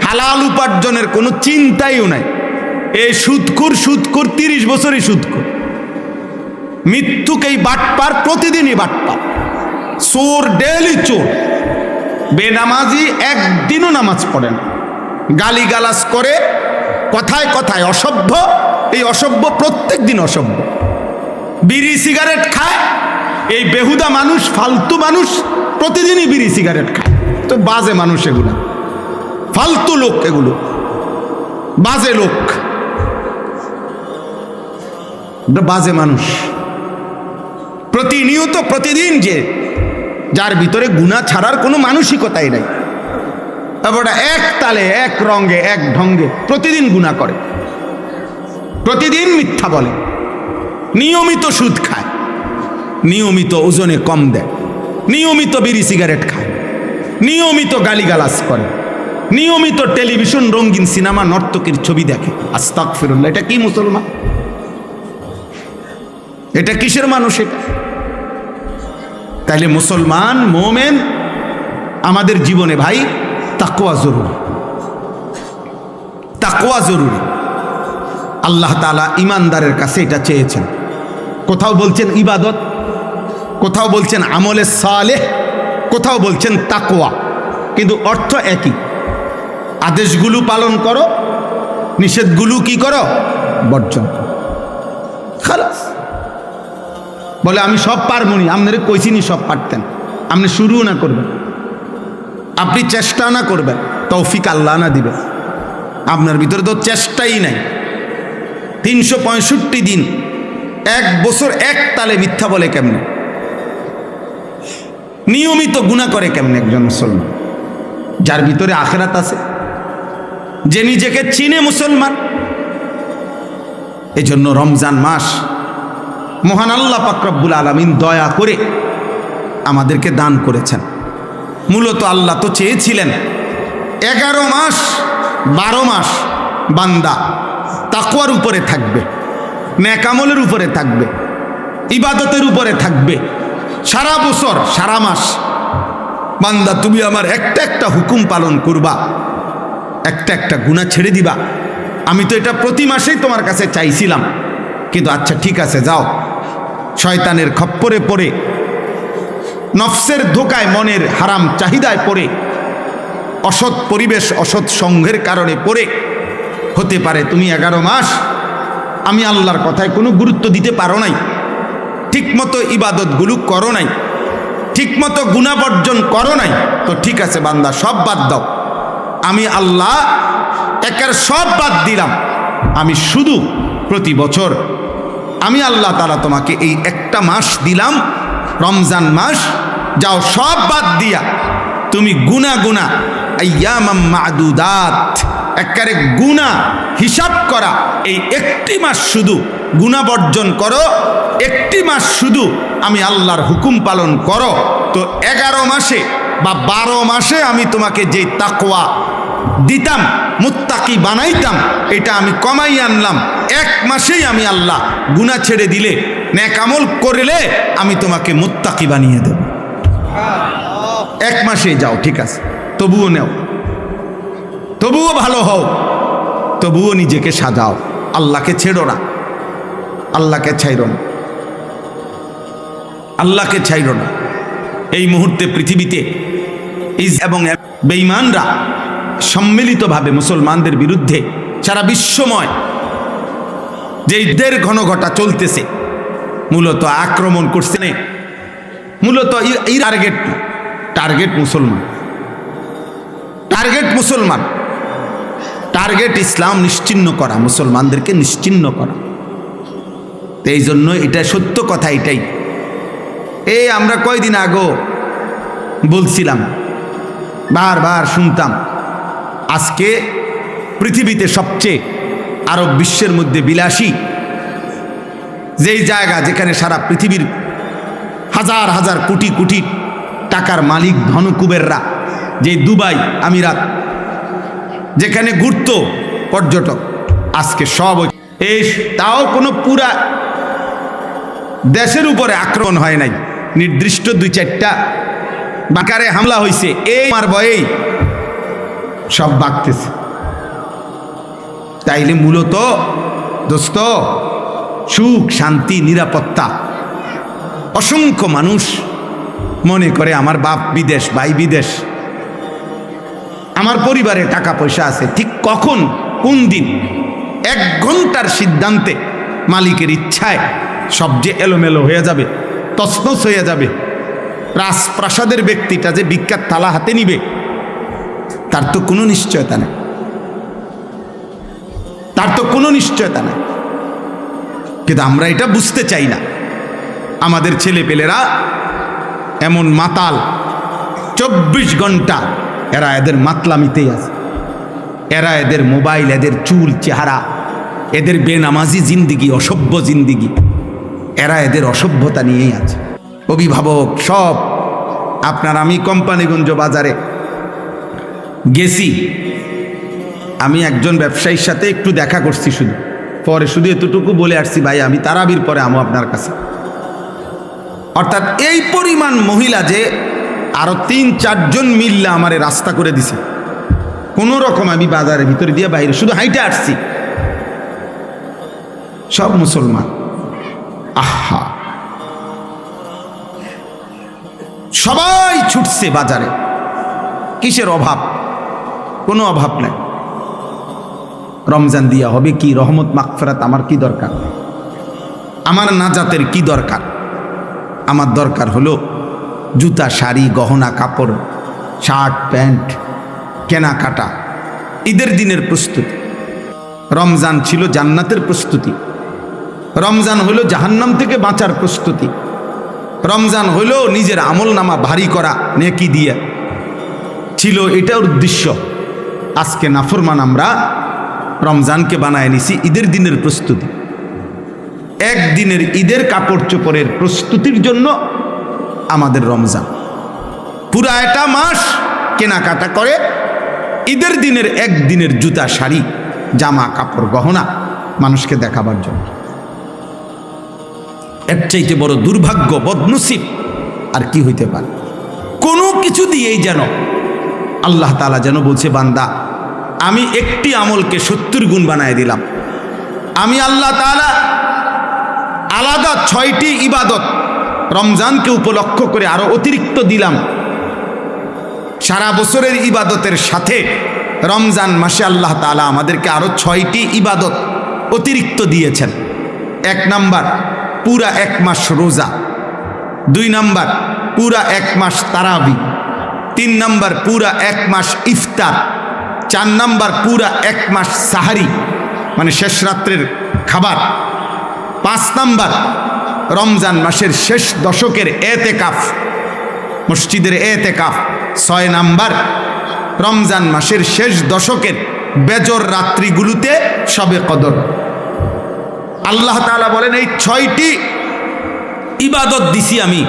হালাল উপার্জনের কোনো চিন্তাইও নাই। এই সুদখোর 30 বছরই সুদখোর, মৃত্যুকেই বাটপার, প্রতিদিনই বাটপার, চোর ডেলি চোর, বেনামাজি একদিনও নামাজ পড়ে না, গালিগালাজ করে, কথায় কথায় অসভ্য, এই অসভ্য প্রত্যেক দিন অসভ্য, বিড়ি সিগারেট খায়, এই বেহুদা মানুষ, ফালতু মানুষ প্রতিদিনই বিড়ি সিগারেট খায়। তো বাজে মানুষ এগুলো, ফালতু লোক, এগুলো বাজে লোক, বাজে মানুষ প্রতিনিয়ত প্রতিদিন, যে যার ভিতরে গুনাহ ছাড়ার কোনো মানসিকতাই নাই, এবারে এক তালে, এক রঙে, এক ঢঙ্গে প্রতিদিন গুনাহ করে, প্রতিদিন মিথ্যা বলে, নিয়মিত সুদ খায়, নিয়মিত ওজনে কম দেয়, নিয়মিত বিড়ি সিগারেট খায়, নিয়মিত গালিগালাজ করে, নিয়মিত টেলিভিশন, রঙিন সিনেমা, নর্তকীর ছবি দেখে। আস্তাগফিরুল্লাহ, এটা কি মুসলমান? এটা কিসের মানুষ এটা? তাইলে মুসলমান, মোমেন, আমাদের জীবনে ভাই তাকওয়া জরুরি, তাকওয়া জরুরি। আল্লাহ তাআলা ইমানদারের কাছে এটা চেয়েছেন। কোথাও বলছেন ইবাদত, কোথাও বলছেন আমলে সালেহ, কোথাও বলছেন তাকওয়া, কিন্তু অর্থ একই। আদেশগুলো পালন করো, নিষেধগুলো কি করো? বর্জন করো, খালাস। বলে আমি সব পারবনি, আপনারে কইছিনি সব পারতেন, আপনি শুরুও না করবেন, আপনি চেষ্টা না করবেন, তৌফিক আল্লাহ না দিবেন। আপনার ভিতরে তো চেষ্টাই নাই। 365 দিন, এক বছর এক তালে মিথ্যা বলে কেমনে? নিয়মিত গুনাহ করে কেমনে একজন মুসলমান? যার ভিতরে আখিরাত আছে, যে নিজেকে চিনে মুসলমান। এজন্য রমজান মাস মহান আল্লাহ পাক রব্বুল আলামিন দয়া করে আমাদেরকে দান করেছেন। মূলত আল্লাহ তো চেয়েছিলেন 11 মাস 12 মাস বান্দা তাকওয়ার উপরে থাকবে, নেক আমলের উপরে থাকবে, ইবাদতের উপরে থাকবে। সারা বছর, সারা মাস বান্দা তুমি আমার একটা একটা হুকুম পালন করবা, একটা একটা গুনাহ ছেড়ে দিবা। আমি তো এটা প্রতি মাসেই তোমার কাছে চাইছিলাম, কিন্তু আচ্ছা ঠিক আছে, যাও। শয়তানের খপ্পরে পড়ে, নফসের ধোকায়, মনের হারাম চাহিদায় পড়ে, অসৎ পরিবেশ, অসৎ সঙ্গের কারণে পড়ে হতে পারে তুমি 11 মাস আমি আল্লাহর কথায় কোনো গুরুত্ব দিতে পারো নাই, ঠিকমতো ইবাদতগুলো করো নাই, ঠিকমতো গুনাহ বর্জন করো নাই। তো ঠিক আছে বান্দা, সব বাদ দাও, আমি আল্লাহ একের সব বাদ দিলাম। আমি শুধু প্রতি বছর আমি আল্লাহ তাআলা তোমাকে এই একটা মাস দিলাম, রমজান মাস, যাও সব বাদ দিয়া তুমি গুনাহ আইয়ামাম মাদুদাত, একেবারে গুনাহ হিসাব করা এই একটি মাস শুধু গুনাহ বর্জন করো, একটি মাস শুধু আমি আল্লাহর হুকুম পালন করো। তো 11 মাসে বা 12 মাসে আমি তোমাকে যে তাকওয়া দিতাম, মুত্তাকি বানাইতাম, এটা আমি কমাই আনলাম। 1 মাসেই আমি আল্লাহ গুনাহ ছেড়ে দিলে, নেক আমল করলে আমি তোমাকে মুত্তাকি বানিয়ে দেব। 1 মাসে যাও, ঠিক আছে, তবুও নেও, তবুও ভালো হও, তবুও নিজেকে সাজাও, আল্লাহকে ছেড়ো না, আল্লাহকে ছাইরো না, আল্লাহকে ছাইরো না। এই মুহূর্তে পৃথিবীতে এবং বেঈমানরা সম্মিলিতভাবে মুসলমানদের বিরুদ্ধে সারা বিশ্বময় যে ঈদের ঘনঘটা চলতেছে, মূলত আক্রমণ করছে, মূলত এই টার্গেট মুসলমান, টার্গেট মুসলমান, টার্গেট ইসলাম নিশ্চিহ্ন করা, মুসলমানদেরকে নিশ্চিহ্ন করা। এই জন্য এটা সত্য কথা, এটাই। আমরা কয়দিন আগে বলছিলাম, বারবার শুনতাম, আজকে পৃথিবীতে সবচেয়ে আরব বিশ্বের মধ্যে বিলাসী যেই জায়গা, যেখানে সারা পৃথিবীর হাজার হাজার কোটি কোটি টাকার মালিক ধনকুবেররা, যে দুবাই আমিরাত, যেখানে ঘুরত পর্যটক, আজকে সব এই, তাও কোনো পুরা দেশের উপরে আক্রমণ হয় নাই, নির্দিষ্ট 2-4টা বাকারে হামলা হয়েছে, এই আমার ভয়েই সব বাগতেছে। তাইলে মূলত দোস্ত, সুখ, শান্তি, নিরাপত্তা, অসংখ্য মানুষ মনে করে আমার বাপ বিদেশ, ভাই বিদেশ, আমার পরিবারে টাকা পয়সা আছে। ঠিক কখন, কোন দিন, 1 ঘন্টার সিদ্ধান্তে, মালিকের ইচ্ছায় সব যে এলোমেলো হয়ে যাবে, তছনছ হয়ে যাবে। রাজপ্রাসাদের ব্যক্তিটা যে বিখ্যাত থালা হাতে নিবে, তার তো কোনো নিশ্চয়তা নেই, তার তো কোনো নিশ্চয়তা নেই। কিন্তু আমরা এটা বুঝতে চাই না। আমাদের ছেলেপেলেরা এমন মাতাল, 24 ঘন্টা এরা এদের মাতলামিতেই আছে। এরা এদের মোবাইল, এদের চুল, চেহারা, এদের বেনামাজি জিন্দিগি, অসভ্য জিন্দিগি, এরা এদের অসভ্যতা নিয়েই আছে। অভিভাবক সব আপনার, আমি কোম্পানিগঞ্জ বাজারে গেছি, আমি একজন ব্যবসায়ীর সাথে একটু দেখা করছি, শুধু পরে শুধু এতটুকু বলে আসছি, ভাই আমি তারাবির পরে আমো আপনার কাছে। অর্থাৎ এই পরিমাণ মহিলা যে আরো 3-4 জন মিললে আমারে রাস্তা করে দিছে, কোন রকম আমি বাজারের ভিতরে দিয়ে বাইরে শুধু হাইটে আসছি। সব মুসলমান। আহা, সবাই ছুটছে বাজারে। কিসের অভাব? কোনো অভাব নাই। রমজান দিয়া হবে কি, রহমত মাগফিরাত আমার কি দরকার? আমার নাজাতের কি দরকার? আমার দরকার হলো জুতা, শাড়ি, গহনা, কাপড়, শার্ট, প্যান্ট, কেনাকাটা, ঈদের দিনের প্রস্তুতি। রমজান ছিল জান্নাতের প্রস্তুতি, রমজান হলো জাহান্নাম থেকে বাঁচার প্রস্তুতি, রমজান হলো নিজের আমল নামা ভারী করা নেকি দিয়ে ছিল, এটা উদ্দেশ্য। আজকে নাফরমান আমরা রমজানকে বানায় নিছি ঈদের দিনের প্রস্তুতি। একদিনের ঈদের কাপড় চোপড়ের প্রস্তুতির জন্য আমাদের রমজান, পুরা একটা মাস কেনাকাটা করে ঈদের দিনের একদিনের জুতা, শাড়ি, জামা, কাপড়, গহনা মানুষকে দেখাবার জন্য। এর চাইতে বড় দুর্ভাগ্য, বদনসিব আর কি হইতে পারে? কোনো কিছু দিয়েই যেন আল্লাহ তাআলা যেন বলছে, বান্দা আমি একটি আমলকে 70 গুণ বানায় দিলাম। আমি আল্লাহ তাআলা আলাদা 6টি ইবাদত রমজানকে উপলক্ষ করে আরো অতিরিক্ত দিলাম। সারা বছরের ইবাদতের সাথে রমজান মাসে আল্লাহ তাআলা আমাদেরকে আরো 6টি ইবাদত অতিরিক্ত দিয়েছেন। 1 নাম্বার, পুরা 1 মাস রোজা। 2 নাম্বার, পুরা 1 মাস তারাবি। 3 নাম্বার, পুরা 1 মাস ইফতার। 4 নাম্বার, পুরা 1 মাস সাহারি, মানে শেষ রাত্রের খাবার। 5 নাম্বার, রমজান মাসের শেষ দশকের এতেকাফ, মসজিদের এতেকাফ। 6 নাম্বার, রমজান মাসের শেষ দশকের বেজর রাত্রিগুলোতে শবে কদর। আল্লাহ তাআলা বলেন, এই 6টি ইবাদত দিছি আমি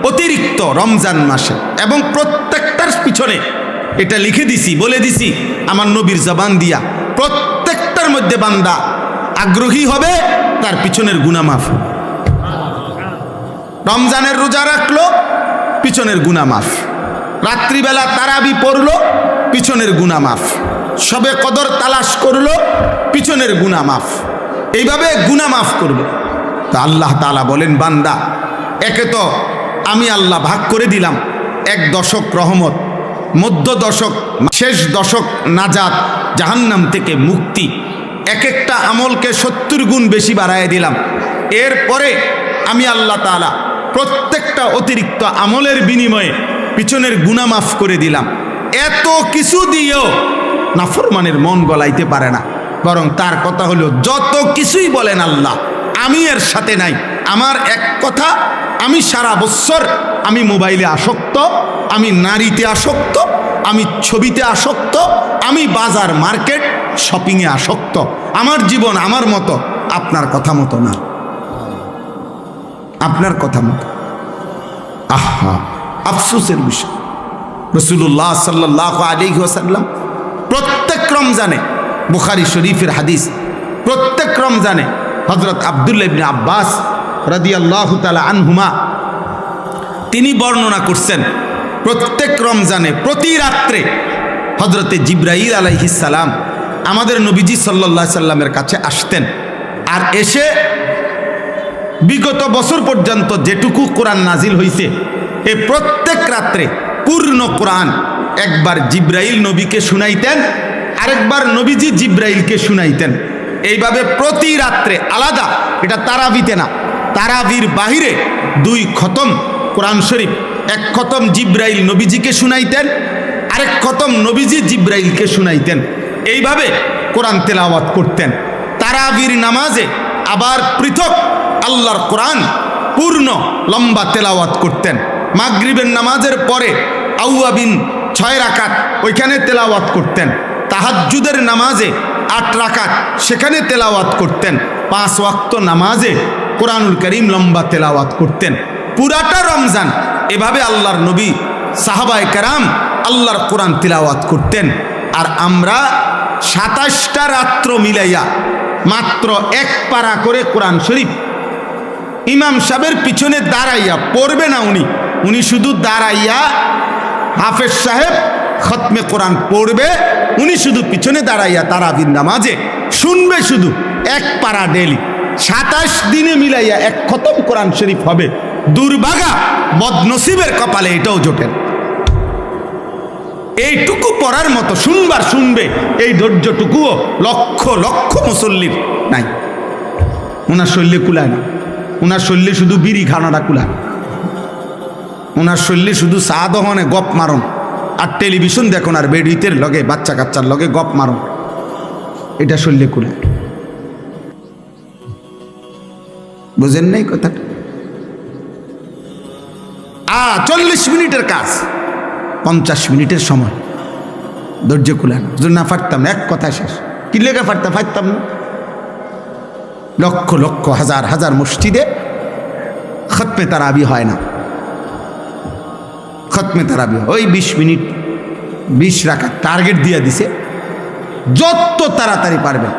অতিরিক্ত রমজান মাসে, এবং প্রত্যেকটার পিছনে এটা লিখে দিছি, বলে দিছি আমার নবীর জবান দিয়া, প্রত্যেকটার মধ্যে বান্দা আগ্রহী হবে, তার পিছনের গুনাহ মাফ। রমজানের রোজা রাখলো, পিছনের গুনাহ মাফ। রাত্রিবেলা তারাবি পড়লো, পিছনের গুনাহ মাফ। শবে কদর তালাশ করলো, পিছনের গুনাহ মাফ। এইভাবে গুনাহ মাফ করবে। তা আল্লাহ তাআলা বলেন, বান্দা একে তো আমি আল্লাহ ভাগ করে দিলাম 1 দশক রহমত, মধ্য দশক, শেষ দশক নাজাত, জাহান্নাম থেকে মুক্তি। এক একটা আমলকে 70 গুণ বেশি বাড়ায় দিলাম। এরপরে আমি আল্লাহ তাআলা প্রত্যেকটা অতিরিক্ত আমলের বিনিময়ে পিছনের গুনাহ মাফ করে দিলাম। এত কিছু দিয়েও নাফরমানের মন গলাইতে পারে না, বরং তার কথা হলো, যত কিছুই বলেন আল্লাহ, আমি এর সাথে নাই। আমার এক কথা, আমি সারা বছর আমি মোবাইলে আসক্ত, আমি নারীতে আসক্ত, আমি ছবিতে আসক্ত, আমি বাজার মার্কেট শপিংয়ে আসক্ত। আমার জীবন আমার মতো, আপনার কথা মতো না, আপনার কথা মতো। আহা, আফসোসের বিষয়। রাসূলুল্লাহ সাল্লাল্লাহু আলাইহি ওয়াসাল্লাম প্রত্যেক রমজানে, বুখারী শরীফের হাদিস, প্রত্যেক রমজানে হযরত আব্দুল্লাহ ইবনে আব্বাস রাদিয়াল্লাহু তাআলা আনহুমা তিনি বর্ণনা করছেন, প্রত্যেক রমজানে প্রতি রাত্রে হযরতে জিবরাইল আলাইহিস সালাম আমাদের নবীজি সাল্লাল্লাহু আলাইহি সাল্লামের কাছে আসতেন, আর এসে বিগত বছর পর্যন্ত যেটুকু কোরআন নাজিল হয়েছে এই প্রত্যেক রাত্রে পূর্ণ কোরআন একবার জিবরাইল নবীকে শুনাইতেন, আরেকবার নবীজি জিবরাইলকে শুনাইতেন। এইভাবে প্রতি রাত্রে আলাদা, এটা তারাবিতে না, তারাবির বাহিরে 2 খতম কোরআন শরীফ, 1 খতম জিবরাইল নবীজিকে শুনাইতেন, আরেক খতম নবীজি জিবরাইলকে শুনাইতেন। এইভাবে কোরআন তেলাওয়াত করতেন। তারাবির নামাজে আবার পৃথক আল্লাহর কোরআন পূর্ণ লম্বা তেলাওয়াত করতেন। মাগরিবের নামাজের পরে আউয়াবিন 6 রাকাত ওইখানে তেলাওয়াত করতেন। তাহাজ্জুদের নামাজে 8 রাকাত সেখানে তেলাওয়াত করতেন। 5 ওয়াক্ত নামাজে কোরআনুল কারীম লম্বা তেলাওয়াত করতেন। পুরাটা রমজান এভাবে আল্লাহর নবী সাহাবায়ে কেরাম আল্লাহর কোরআন তেলাওয়াত করতেন। আর আমরা 27টা রাত্র মিলাইয়া মাত্র 1 পারা করে কোরআন শরীফ ইমাম সাহেবের পিছনে দাঁড়াইয়া পড়বে না, উনি শুধু দাঁড়াইয়া হাফেজ সাহেব খতমে কোরআন পড়বে, উনি শুধু পিছনে দাঁড়াইয়া তারাবির নামাজে শুনবে, শুধু 1 পারা ডেলি। 27 দিনে মিলাইয়া 1 খতম কোরআন শরীফ হবে। দুর্ভাগা বদনসিবের কপালে এটাও জোটেন। এইটুকু পড়ার মতো শুনবার শুনবে, এই ধৈর্যটুকুও লক্ষ লক্ষ মুসল্লির নাই। ওনার শরীরে কুলায় না, ওনার শরীরে শুধু বিড়ি খানাটা কুলায়, ওনার শরীরে শুধু চা দহনে গপ মারন আর টেলিভিশন দেখুন আর বেডিতের লগে বাচ্চা কাচ্চার লগে গপ মারন, এটা শরীরে কুলায়। বুঝেন নাই কথাটা? 40 মিনিটের কাজ 50 মিনিটের সময়, ধৈর্য কুলায় না। না পারতাম না, এক কথা শেষ। কি লেগে পারতাম না? লক্ষ লক্ষ হাজার হাজার মসজিদে খতমে তারাবি হয় না। খতমে তারাবি ওই 20 মিনিট 20 রাকাত টার্গেট দিয়ে দিছে, যত তাড়াতাড়ি পারবেন।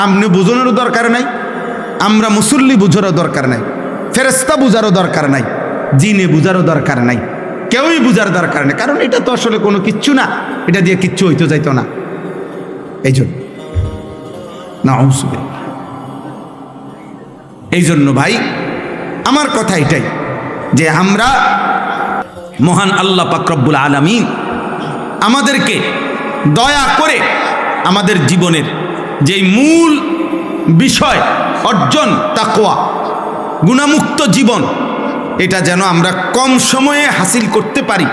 আপনি বুঝানোরও দরকার নাই, আমরা মুসল্লি বুঝারও দরকার নাই, ফেরেশতা বুঝারও দরকার নাই, জিনে বুঝারও দরকার নাই, কেউই বুঝার দরকার নেই। কারণ এটা তো আসলে কোনো কিচ্ছু না, এটা দিয়ে কিচ্ছু হইতে যাইতো না। এই জন্য এই জন্য ভাই আমার কথা এটাই যে আমরা মহান আল্লাহ পাক রব্বুল আলামিন আমাদেরকে দয়া করে আমাদের জীবনের যেই মূল বিষয় অর্জন তাকওয়া, গুনাহমুক্ত জীবন, এটা যেন আমরা কম সময়ে হাসিল করতে পারি।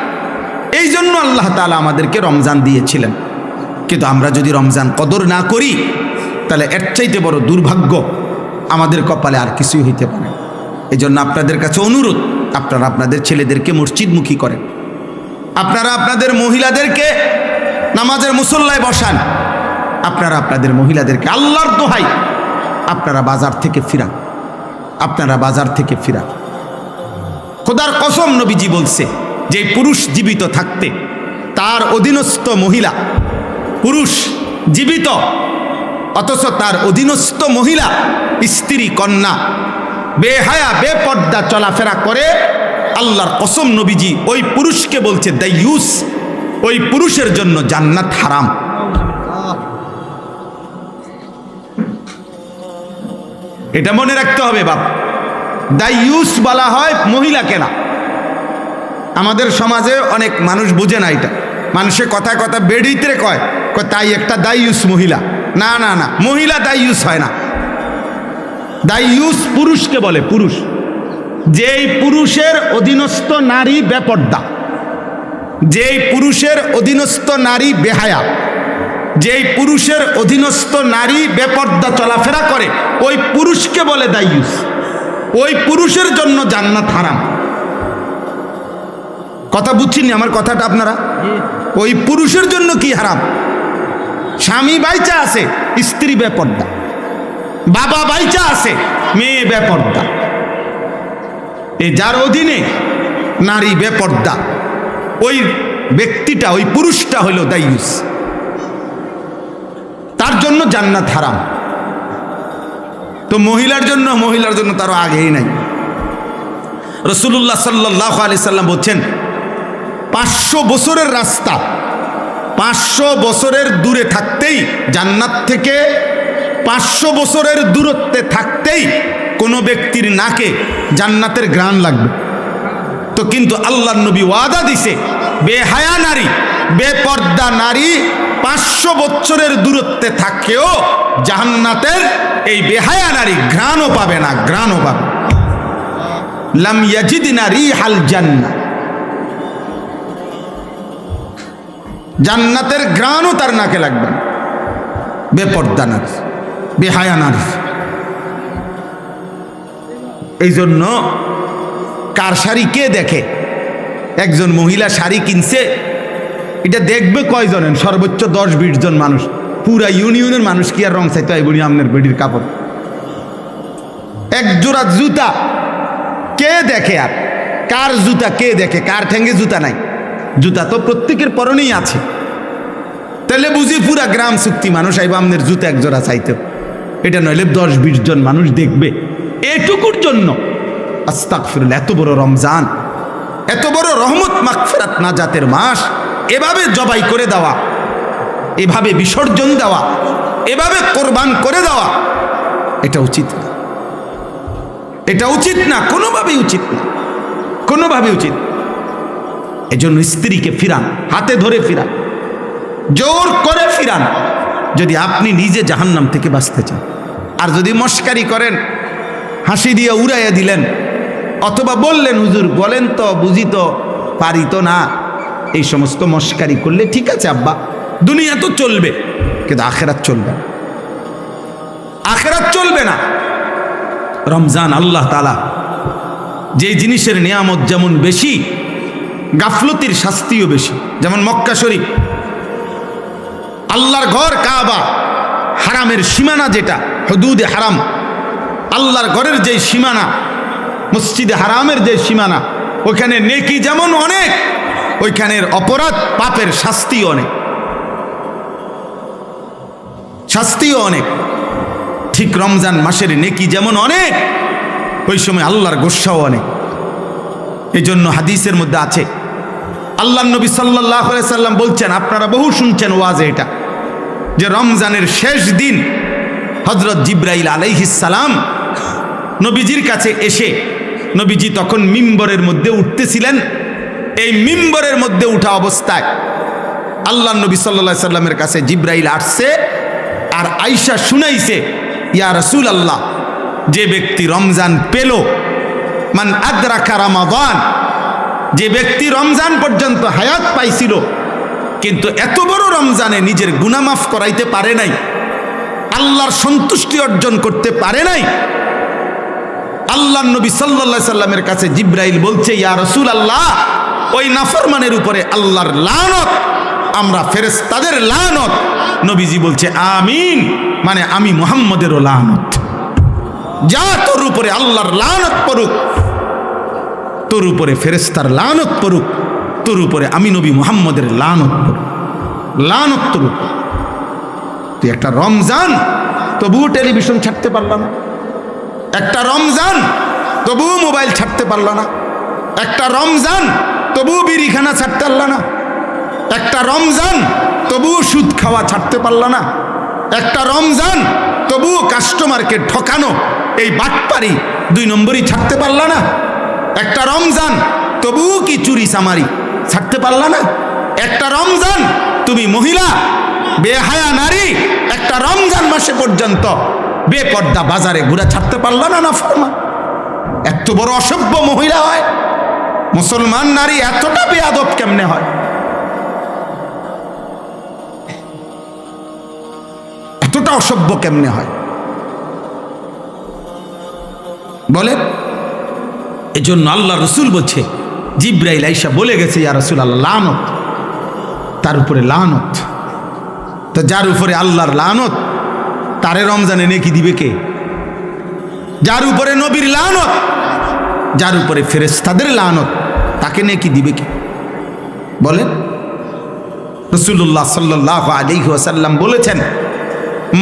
এই জন্য আল্লাহ তাআলা আমাদেরকে রমজান দিয়েছিলেন। কিন্তু আমরা যদি রমজান কদর না করি তাহলে এর চাইতে বড় দুর্ভাগ্য আমাদের কপালে আর কিছুই হইতে পারে। এই জন্য আপনাদের কাছে অনুরোধ, আপনারা আপনাদের ছেলেদেরকে মসজিদমুখী করেন, আপনারা আপনাদের মহিলাদেরকে নামাজের মুসল্লায় বসান, আপনারা আপনাদের মহিলাদেরকে আল্লাহর দোহাই আপনারা বাজার থেকে ফিরান, আপনারা বাজার থেকে ফিরান। খোদার কসম নবীজি বলছে যে পুরুষ জীবিত থাকতে তার অধীনস্থ মহিলা, পুরুষ জীবিত অথচ তার অধীনস্থ মহিলা স্ত্রী কন্যা বেহায়া বেপর্দা চলাফেরা করে, আল্লাহর কসম নবীজি ওই পুরুষকে বলছে দাইয়ুস, ওই পুরুষের জন্য জান্নাত হারাম। এটা মনে রাখতে হবে বাপ। দাইয়ুস বলা হয় মহিলাকে না। আমাদের সমাজে অনেক মানুষ বুঝে না এটা, মানুষে কথা কথা বেড়িতে কয় তাই একটা দাইয়ুস মহিলা। না না না, মহিলা দাইয়ুস হয় না, দাইয়ুস পুরুষকে বলে। পুরুষ, যেই পুরুষের অধীনস্থ নারী বেপর্দা, যেই পুরুষের অধীনস্থ নারী বেহায়া, যেই পুরুষের অধীনস্থ নারী বেপর্দা চলাফেরা করে, ওই পুরুষকে বলে দাইয়ুস। ওই পুরুষের জন্য জান্নাত হারাম। কথা বুঝছেন আমার কথাটা আপনারা? ওই পুরুষের জন্য কি হারাম? স্বামী বাইচা আছে, স্ত্রী বেপর্দা, বাবা বাইচা আছে, মেয়ে বেপর্দা, এই যার অধীনে নারী বেপর্দা, ওই ব্যক্তিটা, ওই পুরুষটা হলো দায়ুস, তার জন্য জান্নাত হারাম। তো মহিলার জন্য তারও আগেই নাই। রাসূলুল্লাহ সাল্লাল্লাহু আলাইহি সাল্লাম বলছেন 500 বছরের রাস্তা, 500 বছরের দূরে থাকতেই, জান্নাত থেকে 500 বছরের দূরত্বে থাকতেই কোনো ব্যক্তির নাকে জান্নাতের ঘ্রাণ লাগবে। তো কিন্তু আল্লাহর নবী ওয়াদা দিছে, বেহায়া নারী, বেপর্দা নারী 500 বছরের দূরত্বে থাকেও জান্নাতের এই বেহায়া নারী ঘ্রাণও পাবে না, ঘ্রাণও পাবে। লাম ইয়াজিদনা রিহাল জান্নাহ, জান্নাতের ঘ্রাণও তার নাকে লাগবে না। বেপর্দা নারী, বেহায়া নারী। এই জন্য কার শাড়ি কে দেখে? একজন মহিলা শাড়ি কিনছে, এটা দেখবে কয়জনের? সর্বোচ্চ 10-20 জন মানুষ। পুরা ইউনিয়নের মানুষ কি আর রং চাইতে হয় বলি আপনার বেডির কাপড়? এক জোড়া জুতা কে দেখে? আর কার জুতা কে দেখে? কার ঠ্যাঙ্গে জুতা নাই? জুতা তো প্রত্যেকের পরনেই আছে। তাহলে বুঝি পুরা গ্রাম চুক্তি মানুষ আইব আপনার জুতা এক জোড়া চাইতে। এটা নইলে 10-20 জন মানুষ দেখবে এটুকুর জন্য। আস্তাগফিরুল্লাহ। এত বড় রমজান, এত বড় রহমত মাগফিরাত নাজাতের মাস, এভাবে জবাই করে দেওয়া, এভাবে বিসর্জন দেওয়া, এভাবে কোরবান করে দেওয়া, এটা উচিত না। এটা উচিত না, কোনোভাবেই উচিত না, কোনোভাবে উচিত। এজন্য স্ত্রীকে ফিরান, হাতে ধরে ফিরান, জোর করে ফিরান, যদি আপনি নিজে জাহান্নাম থেকে বাঁচতে চান। আর যদি মস্কারি করেন, হাসি দিয়ে উড়াইয়া দিলেন, অথবা বললেন হুজুর বলেন তো, বুঝি তো, পারি তো না, এই সমস্ত মস্কারি করলে ঠিক আছে আব্বা, দুনিয়া তো চলবে, কিন্তু আখেরাত চলবে না, আখেরাত চলবে না। রমজান আল্লাহ তাআলা যে জিনিসের নিয়ামত যেমন বেশি, গাফলতির শাস্তিও বেশি। যেমন মক্কা শরীফ, আল্লাহর ঘর কাবা, হারামের সীমানা যেটা, হুদুদে হারাম, আল্লাহর ঘরের যে সীমানা, মসজিদে হারামের যে সীমানা, ওইখানে নেকি যেমন অনেক, ওইখানের অপরাধ পাপের শাস্তিও অনেক, শাস্তিও অনেক। ঠিক রমজান মাসের নেকি যেমন অনেক, ওই সময় আল্লাহর গোস্বাও অনেক। এই জন্য হাদিসের মধ্যে আছে, আল্লাহ নবী সাল্লাল্লাহু আলাইহি সাল্লাম বলছেন, আপনারা বহু শুনছেন ওয়াজে এটা, যে রমজানের শেষ দিন হযরত জিবরাইল আলাইহিস সালাম নবীজির কাছে এসে, নবীজি তখন মিম্বরের মধ্যে উঠতেছিলেন, এই মিম্বরের মধ্যে উঠা অবস্থায় আল্লাহ নবী সাল্লাল্লাহু আলাইহি সাল্লামের কাছে জিবরাইল আসছে, আর আয়েশা শুনাইছে, ইয়া রাসূলুল্লাহ, যে ব্যক্তি রমজান পেল, মান আদরাকা রমাদান, যে ব্যক্তি রমজান পর্যন্ত হায়াত পাইছিল কিন্তু এত বড় রমজানে নিজের গুনাহ মাফ করাইতে পারে নাই, আল্লাহর সন্তুষ্টি অর্জন করতে পারে নাই, আল্লাহর নবী সাল্লাল্লাহু আলাইহি সাল্লামের কাছে জিবরাইল বলছে, ইয়া রাসূলুল্লাহ, ওই নাফরমানের উপরে আল্লাহর লানত, আমরা ফেরেশতাদের লানত। নবীজি বলছে আমিন, মানে আমি মুহাম্মদেরও লানত। যা তোর উপরে আল্লাহর লানত পড়ুক, তোর উপরে ফেরেশতার লানত পড়ুক, তোর উপরে আমি নবী মুহাম্মদের লানত পড়ুক, লানত তোর উপর। তুই একটা রমজান তবুও টেলিভিশন ছাড়তে পারল না, একটা রমজান তবুও মোবাইল ছাড়তে পারল না, একটা রমজান তবুও বিড়িখানা ছাড়তে পারল না, একটা রমজান তবুও সুদ খাওয়া ছাড়তে পারল না, একটা রমজান তবুও কাস্টমারকে ঠকানো, এই বাটপারি 2 নম্বরই ছাড়তে পারল না, একটা রমজান তবুও কি চুরি চামারি ছাড়তে পারল না, একটা রমজান তুমি মহিলা বেহায়া নারী একটা রমজান মাসে পর্যন্ত বেপর্দা বাজারে ঘুরে ছাড়তে পারল না। নাফরমান, এত বড় অসভ্য মহিলা হয়, মুসলমান নারী এতটা বেয়াদব কেমনে হয়? এতটা অসভ্য কেমনে হয় বলেন? এজন্য আল্লাহ রসুল বলছে, জিব্রাইল আইসা বলে গেছে ইয়া রাসূলুল্লাহ লানত, তার উপরে লানত। তো যার উপরে আল্লাহর লানত তারে রমজানে নেকি দিবে কে? যার উপরে নবীর লানত, যার উপরে ফেরেশতাদের লানত, তাকে নেকি দিবে কে? বলেন। রাসূলুল্লাহ সাল্লাল্লাহু আলাইহি ওয়াসাল্লাম বলেছেন,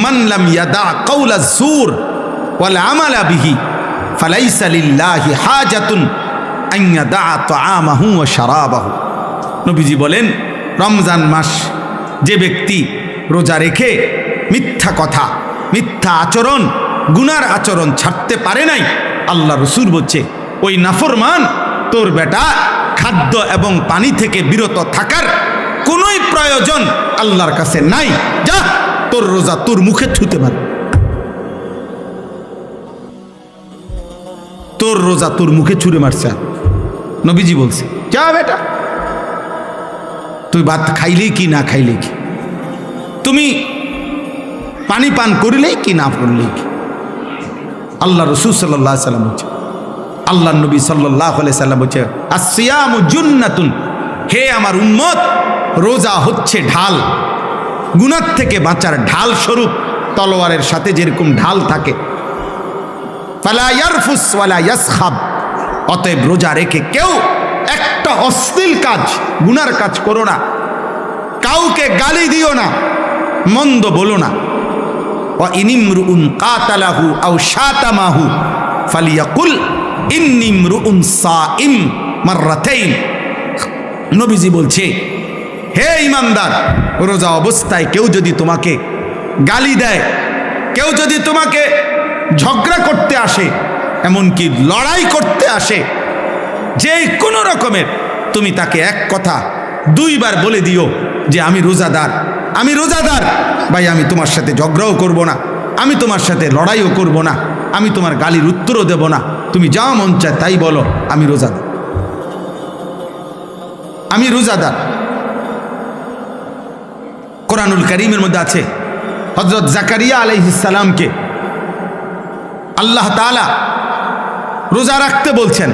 মান লাম ইয়াদা কাওলা যুর ওয়াল আমালা বিহি ফালাইসা লিল্লাহি হাজাতুন আন ইয়াদা তাআমাহু ওয়া শারাবাহু। নবীজি বলেন, রমজান মাস যে ব্যক্তি রোজা রেখে মিথ্যা কথা, মিথ্যা আচরণ, গুনার আচরণ ছাড়তে পারে নাই, আল্লাহ রসুল বলছে ওই নাফরমান তোর বেটা খাদ্য এবং পানি থেকে বিরত থাকার কোনোই প্রয়োজন আল্লাহর কাছে নাই, যা তোর রোজা তোর মুখে ছুতে পারে, তোর রোজা তোর মুখে ছুঁড়ে মারছে। নবীজি বলছে যা বেটা, তুই ভাত খাইলেই কি না খাইলেই কি, তুমি পানি পান করলেই কি না করলেই কি। আল্লাহ রসুল সাল্লাল্লাহু আলাইহি সাল্লাম বলছে, আল্লাহ নবী সাল্লাল্লাহু আলাইহি সাল্লাম বলছে আসসিয়ামু জুন্নাতুন, হে আমার উম্মত, রোজা হচ্ছে ঢাল, গুনাহ থেকে বাঁচার ঢাল স্বরূপ। তলোয়ারের সাথে যেরকম ঢাল থাকে, ফালা ইয়ারফুস ওয়ালা ইয়াসখাব, অতএব রোজা রেখে কেউ একটা অশ্লীল কাজ, গুনার কাজ করো না, কাউকে গালি দিও না, মন্দ বলো না। ওয়া ইনিমরুন কাতালাহু আও শাতামাহু ফালিয়াকুল ইন্নিমরুন সাইম মাররাতাইন। নবীজি বলছে, হে ঈমানদার, রোজা অবস্থায় কেউ যদি তোমাকে গালি দেয়, কেউ যদি তোমাকে ঝগড়া করতে আসে, এমনকি লড়াই করতে আসে, যে কোনো রকমের, তুমি তাকে এক কথা দুইবার বলে দিও যে আমি রোজাদার, আমি রোজাদার ভাই, আমি তোমার সাথে ঝগড়াও করব না, আমি তোমার সাথে লড়াইও করব না, আমি তোমার গালির উত্তরও দেব না, তুমি যা মন চায় তাই বলো, আমি রোজাদার, আমি রোজাদার। কোরআনুল কারীমের মধ্যে আছে হযরত জাকারিয়া আলাইহিস সালামকে আল্লাহ তাআলা রোজা রাখতে বলছেন,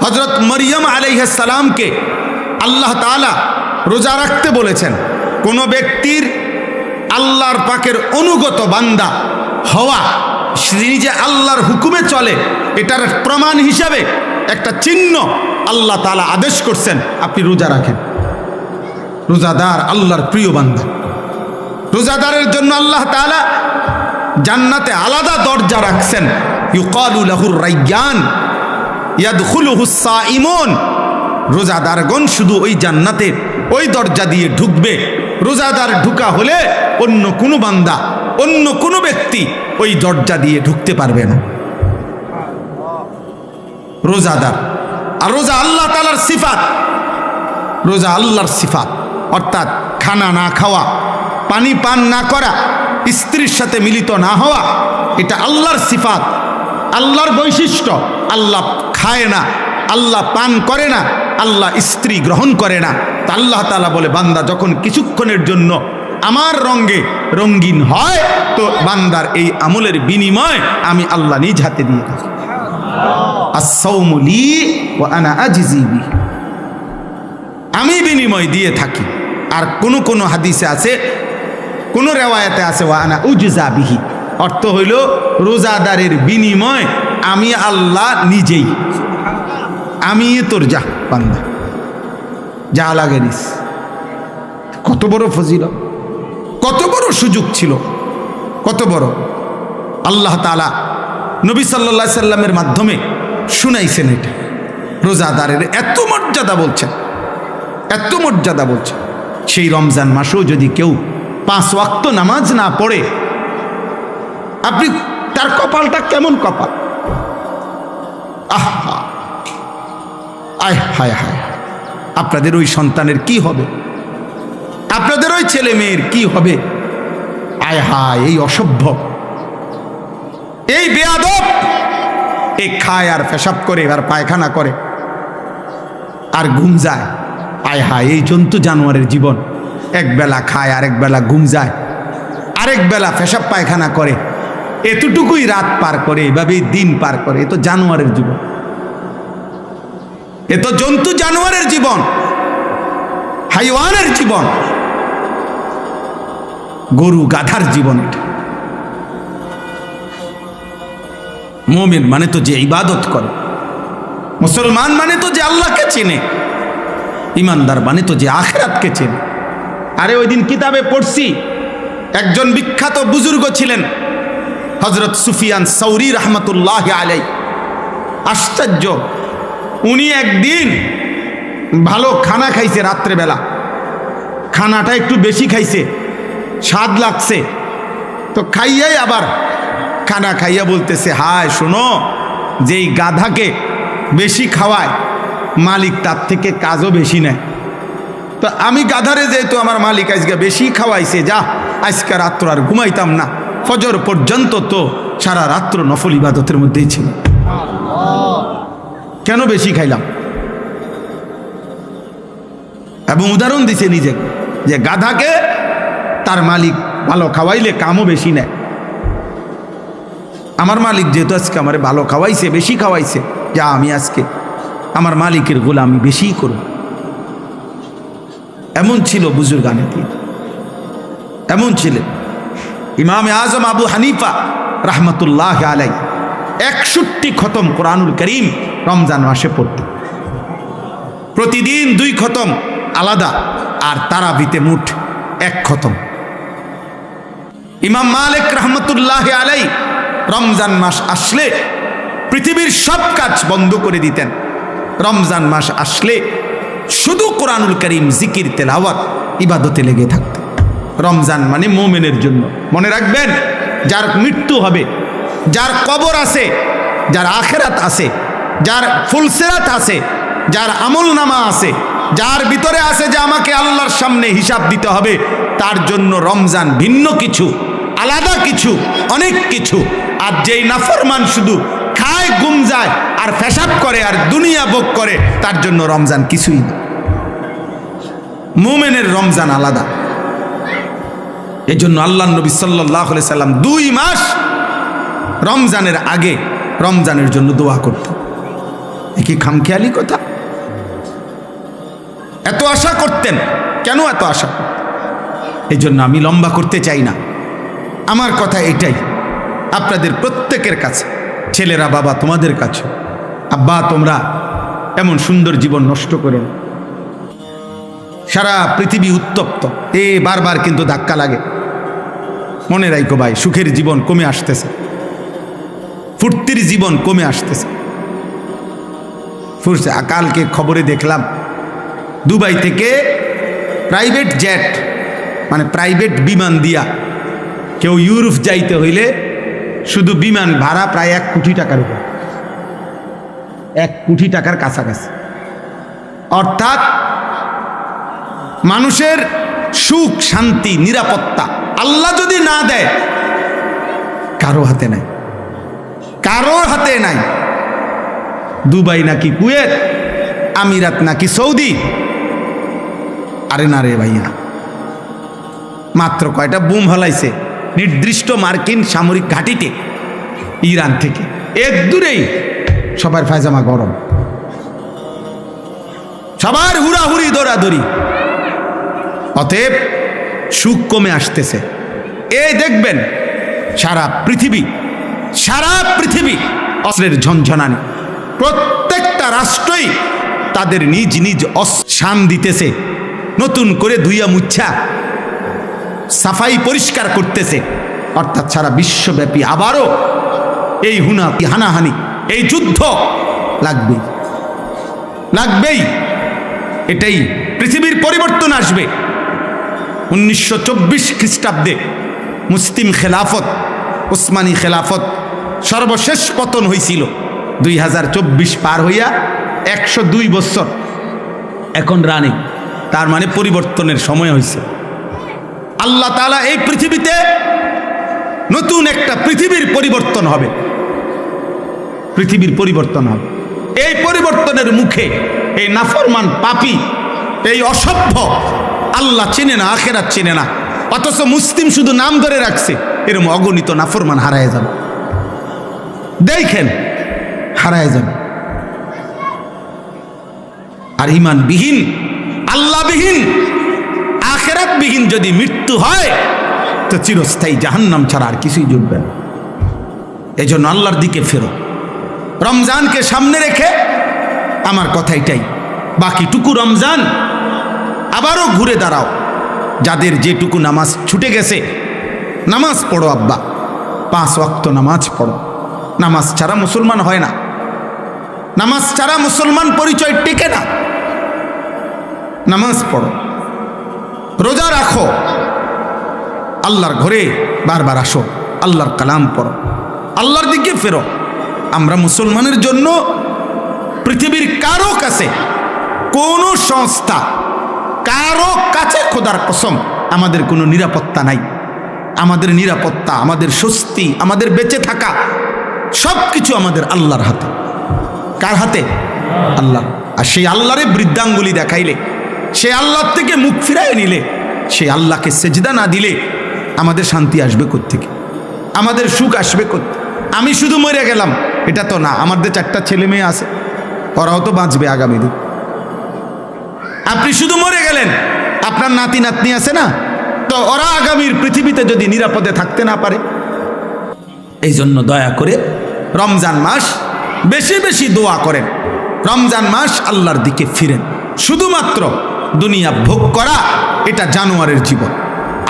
হযরত মরিয়ম আলাইহিস সালামকে আল্লাহ তাআলা রোজা রাখতে বলেছেন। কোন ব্যক্তির আল্লাহর পাকের অনুগত বান্দা হওয়া, তিনি যে আল্লাহর হুকুমে চলে, এটার প্রমাণ হিসাবে একটা চিহ্ন আল্লাহ তাআলা আদেশ করছেন, আপনি রোজা রাখেন। রোজাদার আল্লাহর প্রিয় বান্দা। রোজাদারের জন্য আল্লাহ তাআলা জান্নাতে আলাদা দরজা রাখছেন, ইউকালু লাহুর রায়্যান ইয়াদখুলুহুস সাইমুন। রোজাদারগণ শুধু ওই জান্নাতের ওই দরজা দিয়ে ঢুকবে। রোজাদার ঢুকা হলে অন্য কোনো বান্দা, অন্য কোনো ব্যক্তি ওই দরজা দিয়ে ঢুকতে পারবে না। রোজাদার। আর রোজা আল্লাহ তাআলার সিফাত, রোজা আল্লাহর সিফাত, অর্থাৎ খানা না খাওয়া, পানি পান না করা, স্ত্রীর সাথে মিলিত না হওয়া, এটা আল্লাহর সিফাত, আল্লাহর বৈশিষ্ট্য। আল্লাহ খায় না, আল্লাহ পান করে না, আল্লাহ স্ত্রী গ্রহণ করে না। তা আল্লাহ তাআলা বলে, বান্দা যখন কিছুক্ষণের জন্য আমার রঙে রঙিন হয়, তো বান্দার এই আমলের বিনিময় আমি আল্লাহ নিজ হাতে দিয়ে থাকি। আস-সাওমু লি ওয়া আনা আজজি বিহি, আমি বিনিময় দিয়ে থাকি। আর কোন হাদিসে আছে, কোন রেওয়ায়াতে আছে ওয়া আনা উজজা বিহি, অর্থ হইল রোজাদারের বিনিময় আমি আল্লাহ নিজেই, আমি তোর যা বান্দা, যা লাগে নিস। কত বড় ফজিলত, কত বড় সুযোগ ছিল, কত বড়। আল্লাহ তাআলা নবী সাল্লাল্লাহু আলাইহি সাল্লামের মাধ্যমে শুনাইছেন এটা। রোজাদারের এত মর্যাদা বলছেন, এত মর্যাদা বলছেন। সেই রমজান মাসেও যদি কেউ 5 ওয়াক্ত নামাজ না পড়ে, আপনি তার কপালটা কেমন কপাল! আহা, আয় হায় হায়, আপনাদের ওই সন্তানের কি হবে, আপনাদের ওই ছেলে মেয়ের কি হবে! আয় হায়, এই অসভ্য, এই বেয়াদব, এই খায় আর পেশাব করে আর পায়খানা করে আর ঘুম যায়। আয় হায়, এই জন্তু জানোয়ারের জীবন। এক বেলা খায়, আরেক বেলা ঘুম যায়, আরেক বেলা পেশাব পায়খানা করে, এতটুকুই রাত পার করে, এভাবেই দিন পার করে। এ তো জানোয়ারের জীবন। এ তো জন্তু জানোয়ারের জীবন, হাইওয়ানের জীবন, গরু গাধার জীবন। এটা মুমিন মানে তো যে ইবাদত করে, মুসলমান মানে তো যে আল্লাহকে চেনে, ইমানদার মানে তো যে আখিরাতকে চেনে। আরে ওই দিন কিতাবে পড়ছি, একজন বিখ্যাত বুজুর্গ ছিলেন হযরত সুফিয়ান সৌরি রহমতুল্লাহ আলাই। আশ্চর্য, উনি একদিন ভালো খানা খাইছে, রাত্রেবেলা খানাটা একটু বেশি খাইছে, স্বাদ লাগছে, তো খাইয়াই আবার খানা খাইয়া বলতেছে, হায় শোনো, যেই গাধাকে বেশি খাওয়ায় মালিক তার থেকে কাজও বেশি নেয়। তো আমি গাধারে যেহেতু আমার মালিক আজকে বেশি খাওয়াইছে, যা আজকে রাত্র আর ঘুমাইতাম না, ফজর পর্যন্ত তো সারা রাত্র নফল ইবাদতের মধ্যেই ছিল, কেন বেশি খাইলাম? এবং উদাহরণ দিছে নিজে যে গাধাকে তার মালিক ভালো খাওয়াইলে কামও বেশি নেয়। আমার মালিক যেহেতু আজকে আমার ভালো খাওয়াইছে, বেশি খাওয়াইছে, যা আমি আজকে আমার মালিকের গোলামি বেশিই করব। এমন ছিল বুজুর্গানে, এমন ছিলেন ইমামে আজম আবু হানিফা রহমতুল্লাহ আলাই। 61 খতম কোরআনুল করিম রমজান মাসে পড়তেন, প্রতিদিন 2 খতম আলাদা, আর তারাবিতে মুঠ 1 খতম। ইমাম মালিক রহমতুল্লাহ আলাই রমজান মাস আসলে পৃথিবীর সব কাজ বন্ধ করে দিতেন। রমজান মাস আসলে শুধু কোরআনুল করিম, জিকির, তেলাওয়াত, ইবাদতে লেগে থাকতেন। রমজান মানে মুমিনের জন্য। মনে রাখবেন, যার মৃত্যু হবে, যার কবর আছে, যার আখিরাত আছে, যার ফুলসিরাত আছে, যার আমল নামা আছে, যার ভিতরে আছে যে আমাকে আল্লাহর সামনে হিসাব দিতে হবে, তার জন্য রমজান ভিন্ন কিছু, আলাদা কিছু, অনেক কিছু। আর যেই নাফরমান শুধু খায়, ঘুম যায় আর পেশাব করে আর দুনিয়া ভোগ করে, তার জন্য রমজান কিছুই না। মুমিনের রমজান আলাদা। এই জন্য আল্লাহ নবী সাল্লাল্লাহু আলাইহি সাল্লাম 2 মাস রমজানের আগে রমজানের জন্য দোয়া করতেন। এ কি খামখেয়ালি কথা? এত আশা করতেন কেন? এত আশা করতেন, এই জন্য আমি লম্বা করতে চাই না। আমার কথা এটাই, আপনাদের প্রত্যেকের কাছে, ছেলেরা, বাবা তোমাদের কাছে, আব্বা তোমরা এমন সুন্দর জীবন নষ্ট করো না। সারা পৃথিবী উত্তপ্ত, বারবার কিন্তু ধাক্কা লাগে। মনে রাখো ভাই, সুখের জীবন কমে আসতেছে, ফুর্তির জীবন কমে আসতেছে। কালকে খবরে দেখলাম, দুবাই থেকে প্রাইভেট জেট, মানে প্রাইভেট বিমান দিয়া কেউ ইউরোপ যাইতে হইলে শুধু বিমান ভাড়া প্রায় 1 কোটি টাকার উপর, 1 কোটি টাকার কাছাকাছি। অর্থাৎ মানুষের সুখ, শান্তি, নিরাপত্তা আল্লাহ যদি না দেয়, কারো হাতে নাই, কারো হাতে নাই। দুবাই নাকি কুয়েত, আমিরাত নাকি সৌদি, আরে না রে ভাইয়া, মাত্র কয়টা বুম হলাইছে নির্দিষ্ট মার্কিন সামরিক ঘাঁটিতে ইরান থেকে, এক দূরেই সবার পায়জামা গরম, সবার হুড়াহুড়ি, দৌড়াদৌড়ি। অতএব সুখ কমে আসতেছে। এই দেখবেন সারা পৃথিবী অস্ত্রের ঝনঝনানি। প্রত্যেকটা রাষ্ট্রই তাদের নিজ নিজ শান দিতেছে, নতুন করে ধুইয়া মুচ্ছা সাফাই পরিষ্কার করতেছে। অর্থাৎ সারা বিশ্বব্যাপী আবারও এই হানাহানি, এই যুদ্ধ লাগবেই। এটাই পৃথিবীর পরিবর্তন আসবে। 1924 খ্রিস্টাব্দে মুসলিম খেলাফত, ওসমানী খেলাফত সর্বশেষ পতন হয়েছিল। 2024 পার হইয়া 102 বছর এখন রানিং, তার মানে পরিবর্তনের সময় হয়েছে। আল্লাহ তাআলা এই পৃথিবীতে নতুন একটা পৃথিবীর পরিবর্তন হবে, পৃথিবীর পরিবর্তন হবে। এই পরিবর্তনের মুখে এই নাফরমান, পাপী, এই অসভ্য, আল্লাহ চেনে না, আখিরাত চেনে না, অথচ মুসলিম শুধু নাম ধরে রাখছে, এরকম অগণিত নাফরমান হারায় যাবে। দেখেন, হারায় যাবে। আর ইমানবিহীন, আল্লাহবিহীন, আখিরাতবিহীন যদি মৃত্যু হয় তো চিরস্থায়ী জাহান্নাম ছাড়া আর কিছুই জুটবে না। এই জন্য আল্লাহর দিকে ফেরো। রমজানকে সামনে রেখে আমার কথা এটাই, বাকিটুকু রমজান আবারও ঘুরে দাঁড়াও। যাদের যেটুকু নামাজ ছুটে গেছে, নামাজ পড়ো আব্বা, 5 ওয়াক্ত নামাজ পড়ো। নামাজ ছাড়া মুসলমান হয় না, নামাজ ছাড়া মুসলমান পরিচয় টিকে না। নামাজ পড়ো, রোজা রাখো, আল্লাহর ঘরে বারবার আসো, আল্লাহর কালাম পড়ো, আল্লাহর দিকে ফেরো। আমরা মুসলমানের জন্য পৃথিবীর কারো কাছে, কোনো সংস্থা, কারো কাছে খোদার কসম আমাদের কোনো নিরাপত্তা নাই। আমাদের নিরাপত্তা, আমাদের স্বস্তি, আমাদের বেঁচে থাকা সব কিছু আমাদের আল্লাহর হাতে। কার হাতে? আল্লাহ। আর সেই আল্লাহরে বৃদ্ধাঙ্গুলি দেখাইলে, সে আল্লাহর থেকে মুখ ফিরাই নিলে, সেই আল্লাহকে সেজদা না দিলে আমাদের শান্তি আসবে কোত্থেকে? আমাদের সুখ আসবে কোত্থেকে? আমি শুধু মরে গেলাম এটা তো না, আমাদের 4টা ছেলে মেয়ে আছে, ওরাও তো বাঁচবে আগামী দিন। আপনি শুধু মরে গেলেন, আপনার নাতি নাতনি আছে না, তো ওরা আগামীর পৃথিবীতে যদি নিরাপদে থাকতে না পারে। এই জন্য দয়া করে রমজান মাস বেশি বেশি দোয়া করেন, রমজান মাস আল্লাহর দিকে ফিরেন। শুধুমাত্র দুনিয়া ভোগ করা এটা জানোয়ারের জীবন।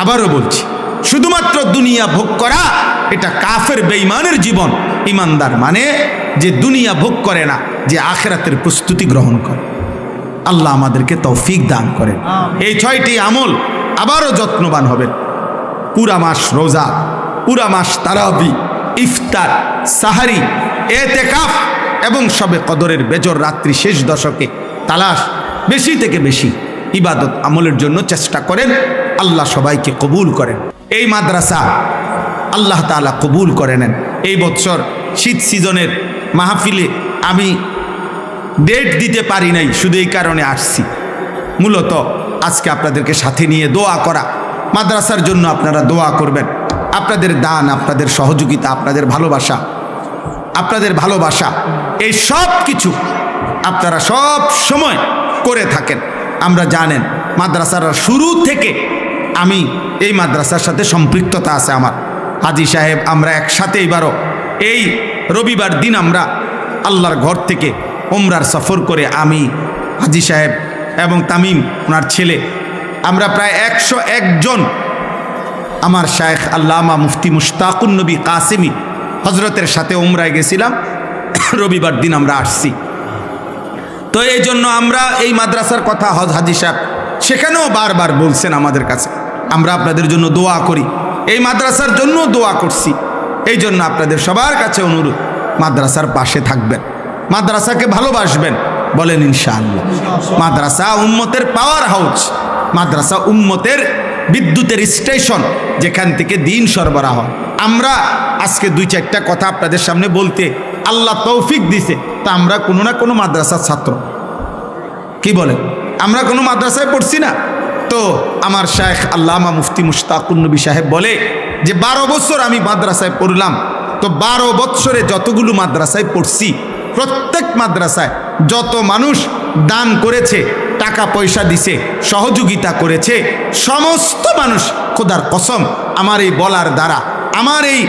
আবারও বলছি, শুধুমাত্র দুনিয়া ভোগ করা এটা কাফের বেঈমানের জীবন। ইমানদার মানে যে দুনিয়া ভোগ করে না, যে আখিরাতের প্রস্তুতি গ্রহণ করে। আল্লাহ আমাদেরকে তৌফিক দান করেন। এই 6টি আমল আবারও যত্নবান হবেন। পুরা মাস রোজা, পুরা মাস তারাবি, ইফতার, সাহারি, এতেকাফ এবং শবে কদরের বেজর রাত্রি শেষ দশকে তালাশ, বেশি থেকে বেশি ইবাদত আমলের জন্য চেষ্টা করেন। আল্লাহ সবাইকে কবুল করেন। এই মাদ্রাসা আল্লাহ তাআলা কবুল করে নেন। এই বছর শীত সিজনের মাহফিলে আমি ডেট দিতে পারি নাই, শুধু এই কারণে আসছি, মূলত আজকে আপনাদেরকে সাথে নিয়ে দোয়া করা। মাদ্রাসার জন্য আপনারা দোয়া করবেন। আপনাদের দান, আপনাদের সহযোগিতা, আপনাদের ভালোবাসা এই সব কিছু আপনারা সব সময় করে থাকেন। আমরা জানেন মাদ্রাসার শুরু থেকে আমি এই মাদ্রাসার সাথে সম্পৃক্ততা আছে আমার। হাজী সাহেব আমরা একসাথে এবারও এই রবিবার দিন আমরা আল্লাহর ঘর থেকে উমরার সফর করে আমি, হাজী সাহেব এবং তামিম ওনার ছেলে, আমরা প্রায় 101 জন আমার শায়েখ আল্লামা মুফতি মুশতাকুন নবী কাসেমি হজরতের সাথে উমরায় গেছিলাম। রবিবার দিন আমরা আসছি। তো এই জন্য আমরা এই মাদ্রাসার কথা হাজী সাহেব সেখানেও বারবার বলছেন আমাদের কাছে, আমরা আপনাদের জন্য দোয়া করি, এই মাদ্রাসার জন্য দোয়া করছি। এই জন্য আপনাদের সবার কাছে অনুরোধ, মাদ্রাসার পাশে থাকবেন, মাদ্রাসাকে ভালোবাসবেন, বলেন ইনশাআল্লাহ। মাদ্রাসা উম্মতের পাওয়ার হাউস, মাদ্রাসা উম্মতের বিদ্যুতের স্টেশন, যেখান থেকে দিন সরবরাহ হয়। আমরা আজকে 2-4টা কথা আপনাদের সামনে বলতে আল্লাহ তৌফিক দিছে, তা আমরা কোনো না কোনো মাদ্রাসার ছাত্র। কি বলেন? আমরা কোনো মাদ্রাসায় পড়ছি না। তো আমার শায়েখ আল্লামা মুফতি মুশতাকুন নবী সাহেব বলে যে 12 বছর আমি মাদ্রাসায় পড়লাম, তো 12 বছরে যতগুলো মাদ্রাসায় পড়ছি, প্রত্যেক মাদ্রাসায় যত মানুষ দান করেছে, টাকা পয়সা দিছে, সহযোগিতা করেছে, সমস্ত মানুষ খোদার কসম আমার এই বলার দ্বারা, আমার এই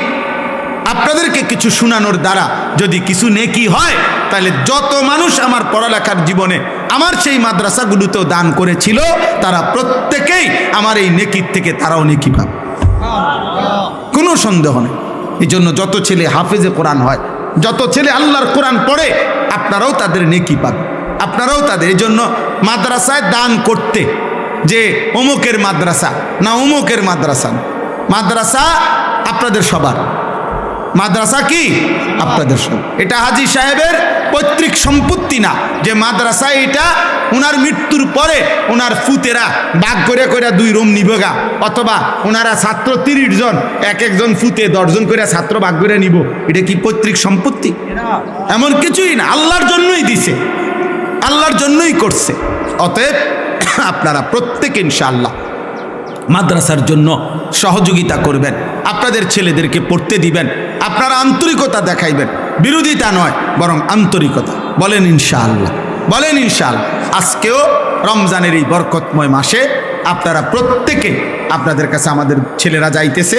আপনাদেরকে কিছু শোনানোর দ্বারা যদি কিছু নেকি হয়, তাহলে যত মানুষ আমার পড়ালেখার জীবনে আমার সেই মাদ্রাসাগুলোতেও দান করেছিল, তারা প্রত্যেকেই আমার এই নেকির থেকে তারাও নেকি পাবে, কোনো সন্দেহ নেই। এই জন্য যত ছেলে হাফেজে কোরআন হয়, যত ছেলে আল্লাহর কোরআন পড়ে, আপনারাও তাদের নেকি পাবে, আপনারাও তাদের। এই জন্য মাদ্রাসায় দান করতে যে অমুকের মাদ্রাসা না অমুকের মাদ্রাসা, মাদ্রাসা আপনাদের সবার, মাদ্রাসা কি আপনাদের সব। এটা হাজী সাহেবের পৈতৃক সম্পত্তি না যে মাদ্রাসা এটা ওনার মৃত্যুর পরে ওনার ফুতেরা ভাগ করে 2 রুম নিবগা, অথবা ওনারা ছাত্র 30 জন, এক একজন ফুতে 10 জন করে ছাত্র ভাগ করে নিব। এটা কি পৈতৃক সম্পত্তি? এমন কিছুই না, আল্লাহর জন্যই দিছে, আল্লাহর জন্যই করছে। অতএব আপনারা প্রত্যেকে ইনশাআল্লাহ মাদ্রাসার জন্য সহযোগিতা করবেন, আপনাদের ছেলেদেরকে পড়তে দিবেন, আপনারা আন্তরিকতা দেখাইবেন, বিরোধিতা নয় বরং আন্তরিকতা। বলেন ইনশাআল্লাহ, বলেন ইনশাআল্লাহ। আজকেও রমজানের এই বরকতময় মাসে আপনারা প্রত্যেকে, আপনাদের কাছে আমাদের ছেলেরা যাইতেছে,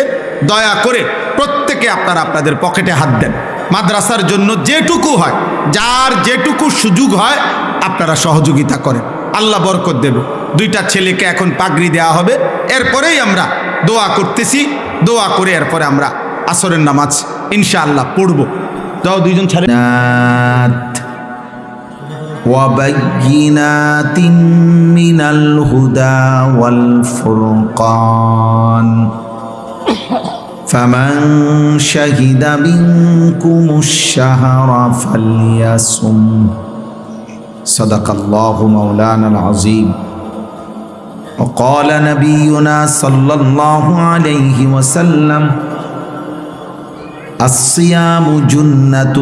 দয়া করে প্রত্যেকে আপনারা আপনাদের পকেটে হাত দেন। মাদ্রাসার জন্য যেটুকু হয়, যার যেটুকু সুযোগ হয় আপনারা সহযোগিতা করেন, আল্লাহ বরকত দেবে। 2টা ছেলেকে এখন পাগড়ি দেওয়া হবে, এরপরেই আমরা দোয়া করতেছি, দোয়া করে এরপরে আমরা আসরের নামাজ ইনশাআল্লাহ পড়ব। যাও 2জন ছেলে। وبينات من الهدى والفرقان فمن شهد منكم الشهر فليصم صدق الله مولانا العظيم وقال نبينا صلى الله عليه وسلم الصيام جنة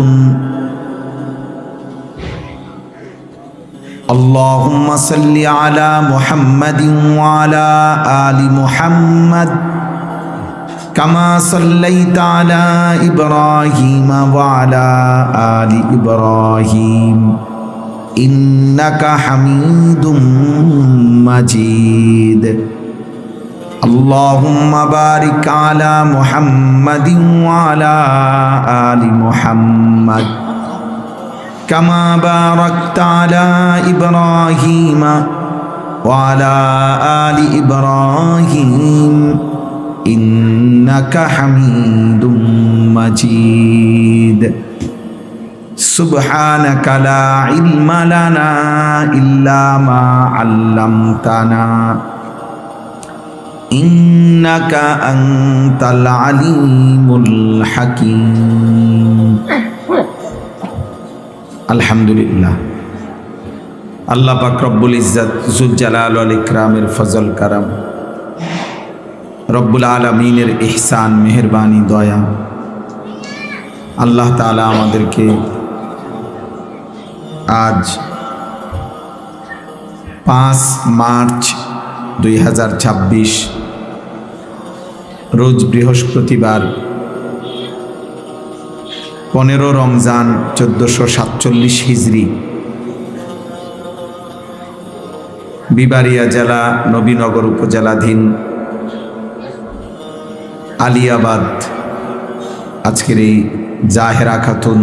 اللهم صل على محمد وعلى آل محمد كما صليت على إبراهيم وعلى آل إبراهيم إنك حميد مجيد اللهم بارك على محمد وعلى آل محمد كما باركت على إبراهيم وعلى آل إبراهيم إنك حميد مجيد سبحانك لا علم لنا إلا ما علمتنا إنك أنت العليم الحكيم আলহামদুলিল্লাহ। আল্লাহ পাক রব্বুল ইজ্জত জুল জালাল ওয়াল ইকরামের ফজল কারাম, রব্বুল আলামিনের ইহসান, মেহেরবানি, দয়া, আল্লাহ তাআলা আমাদেরকে আজ 5 মার্চ 2026 রোজ বৃহস্পতিবার 15 রমজান 1447 হিজরি, বিবাড়িয়া জেলা নবীনগর উপজেলাধীন আলিয়াবাদ আজকের এই জাহেরা খাতুন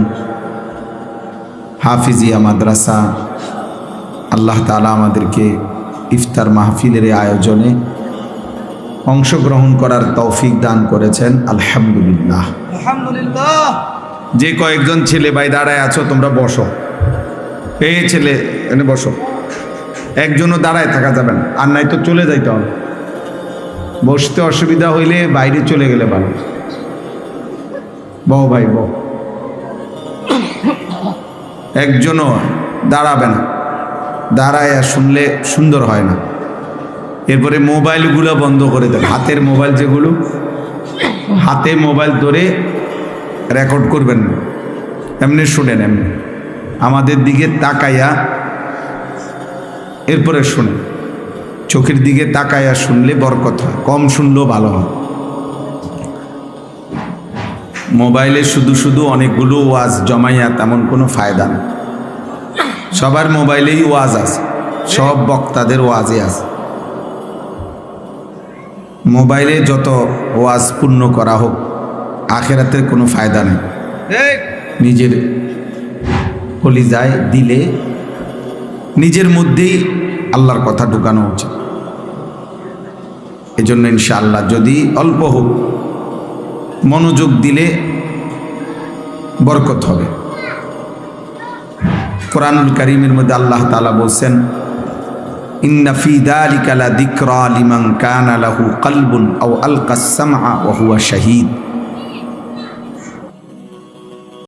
হাফিজিয়া মাদ্রাসা, আল্লাহ তাআলা আমাদেরকে ইফতার মাহফিলের আয়োজনে অংশগ্রহণ করার তৌফিক দান করেছেন। আলহামদুলিল্লাহ, আলহামদুলিল্লাহ। যে কয়েকজন ছেলে ভাই দাঁড়ায় আছো তোমরা বসো, এই ছেলে এনে বসো, একজনও দাঁড়ায় থাকা যাবেন, আর নাই তো চলে যাইতে হবে। বসতে অসুবিধা হইলে বাইরে চলে গেলে ভালো। বউ ভাই বউ, একজনও দাঁড়াবে না, দাঁড়ায় শুনলে সুন্দর হয় না। এরপরে মোবাইলগুলো বন্ধ করে দেন, হাতের মোবাইল যেগুলো, হাতে মোবাইল ধরে রেকর্ড করবেন না, এমনি শুনেন, এমনি আমাদের দিকে তাকাইয়া এরপরে শুনেন। চোখের দিকে তাকাইয়া শুনলে বরকত হয়, কম শুনলেও ভালো হয়। মোবাইলে শুধু শুধু অনেকগুলো ওয়াজ জমাইয়া তেমন কোনো ফায়দা নেই। সবার মোবাইলেই ওয়াজ আছে, সব বক্তাদের ওয়াজে আছে। মোবাইলে যত ওয়াজ পূর্ণ করা হোক, আখেরাতের কোনো ফায়দা নেই। নিজের কলিজায় দিলে নিজের মধ্যেই আল্লাহর কথা ঢুকানো উচিত। এজন্য ইনশাআল্লাহ যদি অল্প হোক মনোযোগ দিলে বরকত হবে। কোরআনুল কারীমের মধ্যে আল্লাহ তাআলা বলছেন, ইন্না ফি যালিকা লাযিকরা লিমান কানা লাহু কলবুন আও আলকাস সামআ ওয়া হুয়া শাহীদ।